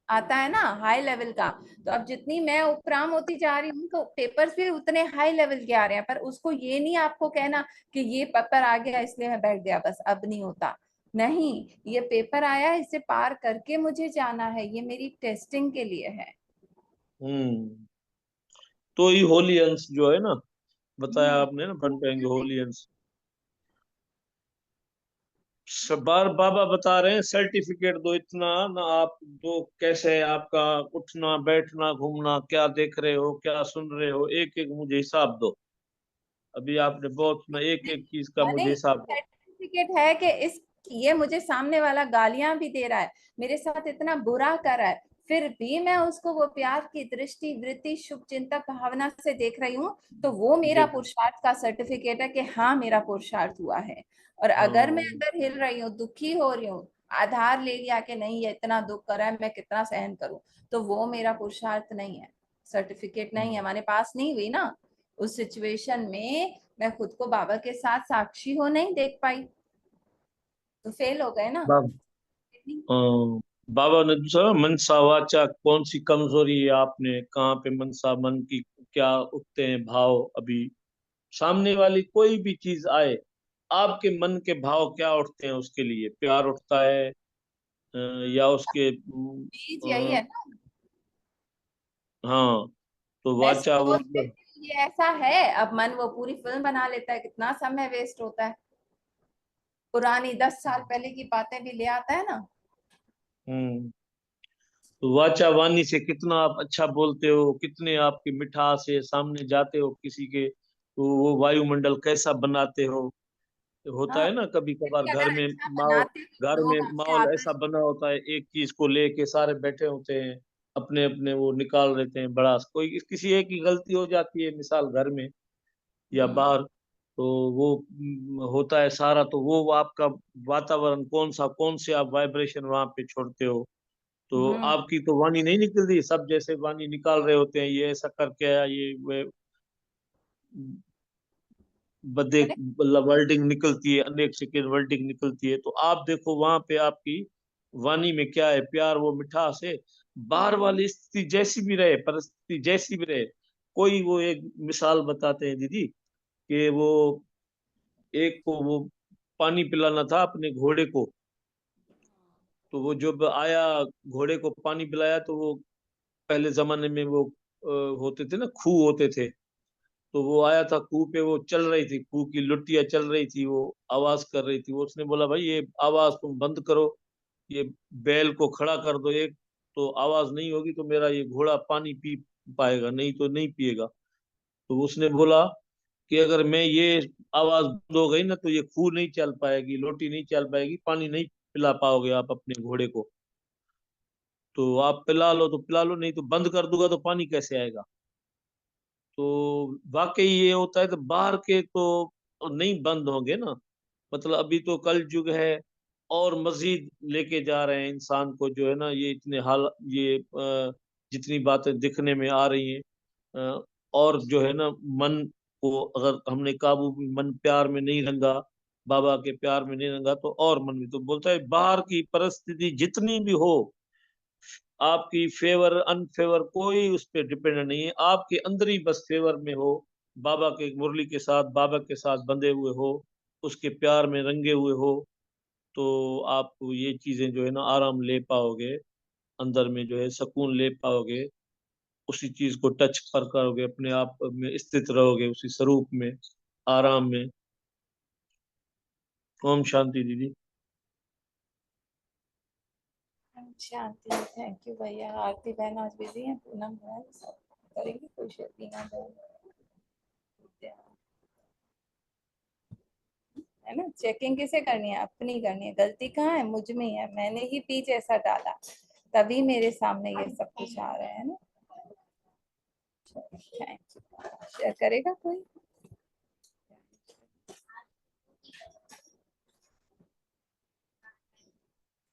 आता है ना हाई लेवल का। तो अब जितनी मैं उपराम होती जा रही हूँ तो पेपर्स भी उतने हाई लेवल के आ रहे हैं, पर उसको ये नहीं आपको कहना कि ये पेपर आ गया इसलिए मैं बैठ गया बस अब नहीं होता। नहीं, ये पेपर आया इसे पार करके मुझे जाना है, ये मेरी टेस्टिंग के लिए है। हम्म। तो ये होली अंश जो है ना, बताया हम्म। आपने ना, बन पाएंगे होली अंश। बार बाबा बता रहे हैं सर्टिफिकेट दो इतना ना, आप दो कैसे है आपका उठना बैठना घूमना, क्या देख रहे हो, क्या सुन रहे हो, एक एक मुझे हिसाब दो। अभी आपने बहुत सुना, एक एक चीज का मैंने मुझे ये हिसाब दो। सर्टिफिकेट है कि इस ये मुझे सामने वाला गालियां भी दे रहा है, मेरे साथ इतना बुरा कर रहा है, फिर भी मैं उसको वो प्यार की दृष्टि वृत्ति शुभ चिंतक भावना से देख रही हूँ, तो वो मेरा देखो। पुरुषार्थ का सर्टिफिकेट है कि हाँ मेरा पुरुषार्थ हुआ है। और अगर मैं हाँ। अंदर हिल रही हूँ दुखी हो रही हूँ, आधार ले लिया कि नहीं ये इतना दुख कर रहा है मैं कितना सहन करूं, तो वो मेरा पुरुषार्थ नहीं है, सर्टिफिकेट नहीं है, हमारे पास नहीं हुई ना उस सिचुएशन में। मैं खुद को बाबा के साथ साक्षी हो नहीं देख पाई, तो फेल हो गए ना। बाब बाबा ने दूसरा, मनसा वाचा कौन सी कमजोरी है आपने, कहाँ पे मनसा मन की क्या उठते हैं भाव अभी? सामने वाली कोई भी चीज आए, आपके मन के भाव क्या उठते हैं उसके लिए? प्यार उठता है या उसके चीज यही है अ, ना, हाँ। तो मैं वाचा वो सोच मतलब। लेती हूँ ये ऐसा है, अब मन वो पूरी फिल्म बना लेता है, कितना समय वेस्ट होता है, पुरानी 10 साल पहले की बातें भी ले आता है ना। हम्म। तो वाचा वाणी से कितना आप अच्छा बोलते हो, कितने आपकी मिठास है, सामने जाते हो किसी के तो वो वायुमंडल कैसा बनाते हो। होता हाँ, है ना कभी कभार क्योंकि घर अगर में अच्छा माहौल, बनाते हो घर तो में लोग आपसे माहौल ऐसा आकर्षित। बना होता है, एक चीज को लेके सारे बैठे होते हैं, अपने अपने वो निकाल देते हैं बड़ा। कोई किसी एक की गलती हो जाती है, मिसाल घर में या हम्म। बाहर, तो वो होता है सारा। तो वो आपका वातावरण कौन से आप वाइब्रेशन वहां पे छोड़ते हो, तो हम्म। आपकी तो वाणी नहीं निकलती। सब जैसे वाणी निकाल रहे होते हैं, ये ऐसा करके आया, ये वे बदे मैंने मतलब वर्डिंग निकलती है, अनेक सेकेंड वर्डिंग निकलती है। तो आप देखो वहां पे आपकी वाणी में क्या है, प्यार वो मिठास है। बाहर वाली स्थिति जैसी भी रहे, परिस्थिति जैसी भी रहे, कोई वो एक मिसाल बताते हैं दीदी कि वो एक को वो पानी पिलाना था अपने घोड़े को। तो वो जब आया, घोड़े को पानी पिलाया, तो वो पहले जमाने में वो होते थे ना, खूह होते थे। तो वो आया था खूह पे, वो चल रही थी, खूह की लुटिया चल रही थी, वो आवाज कर रही थी। वो उसने बोला भाई ये आवाज तुम बंद करो, ये बैल को खड़ा कर दो एक, तो आवाज नहीं होगी तो मेरा ये घोड़ा पानी पी पाएगा, नहीं तो नहीं पिएगा। तो उसने बोला कि अगर मैं ये आवाज बंद हो गई ना तो ये खूह नहीं चल पाएगी, लोटी नहीं चल पाएगी, पानी नहीं पिला पाओगे आप अपने घोड़े को। तो आप पिला लो तो पिला लो, नहीं तो बंद कर दूंगा तो पानी कैसे आएगा? तो वाकई ये होता है, तो बाहर के तो नहीं बंद होंगे ना। मतलब अभी तो कल युग है, और मजीद लेके जा रहे हैं इंसान को जो है ना, ये इतने हाल, ये जितनी बातें दिखने में आ रही हैं, अ, और जो है ना, मन को अगर हमने काबू में, मन प्यार में नहीं रंगा, बाबा के प्यार में नहीं रंगा, तो और मन में तो बोलता है बाहर की परिस्थिति जितनी भी हो, आपकी फेवर अनफेवर कोई उस पर डिपेंड नहीं है। आपके अंदर ही बस फेवर में हो, बाबा के मुरली के साथ, बाबा के साथ बंधे हुए हो, उसके प्यार में रंगे हुए हो, तो आप ये चीजें जो है ना आराम ले पाओगे, अंदर में जो है सुकून ले पाओगे, उसी चीज को टच कर करोगे, अपने आप में स्थित रहोगे उसी स्वरूप में, आराम में। ओम शांति दीदी। शांति। थैंक यू भैया। आरती बहन आज बिजी है, पूनम बहन सब करेंगे, खुश है बीना बहन, है ना। चेकिंग किसे करनी है? अपनी करनी है। गलती कहाँ है? मुझ में ही है, मैंने ही बीज ऐसा डाला, तभी मेरे सामने ये सब कुछ आ रहा है ना। Thank you. शेयर करेगा कोई?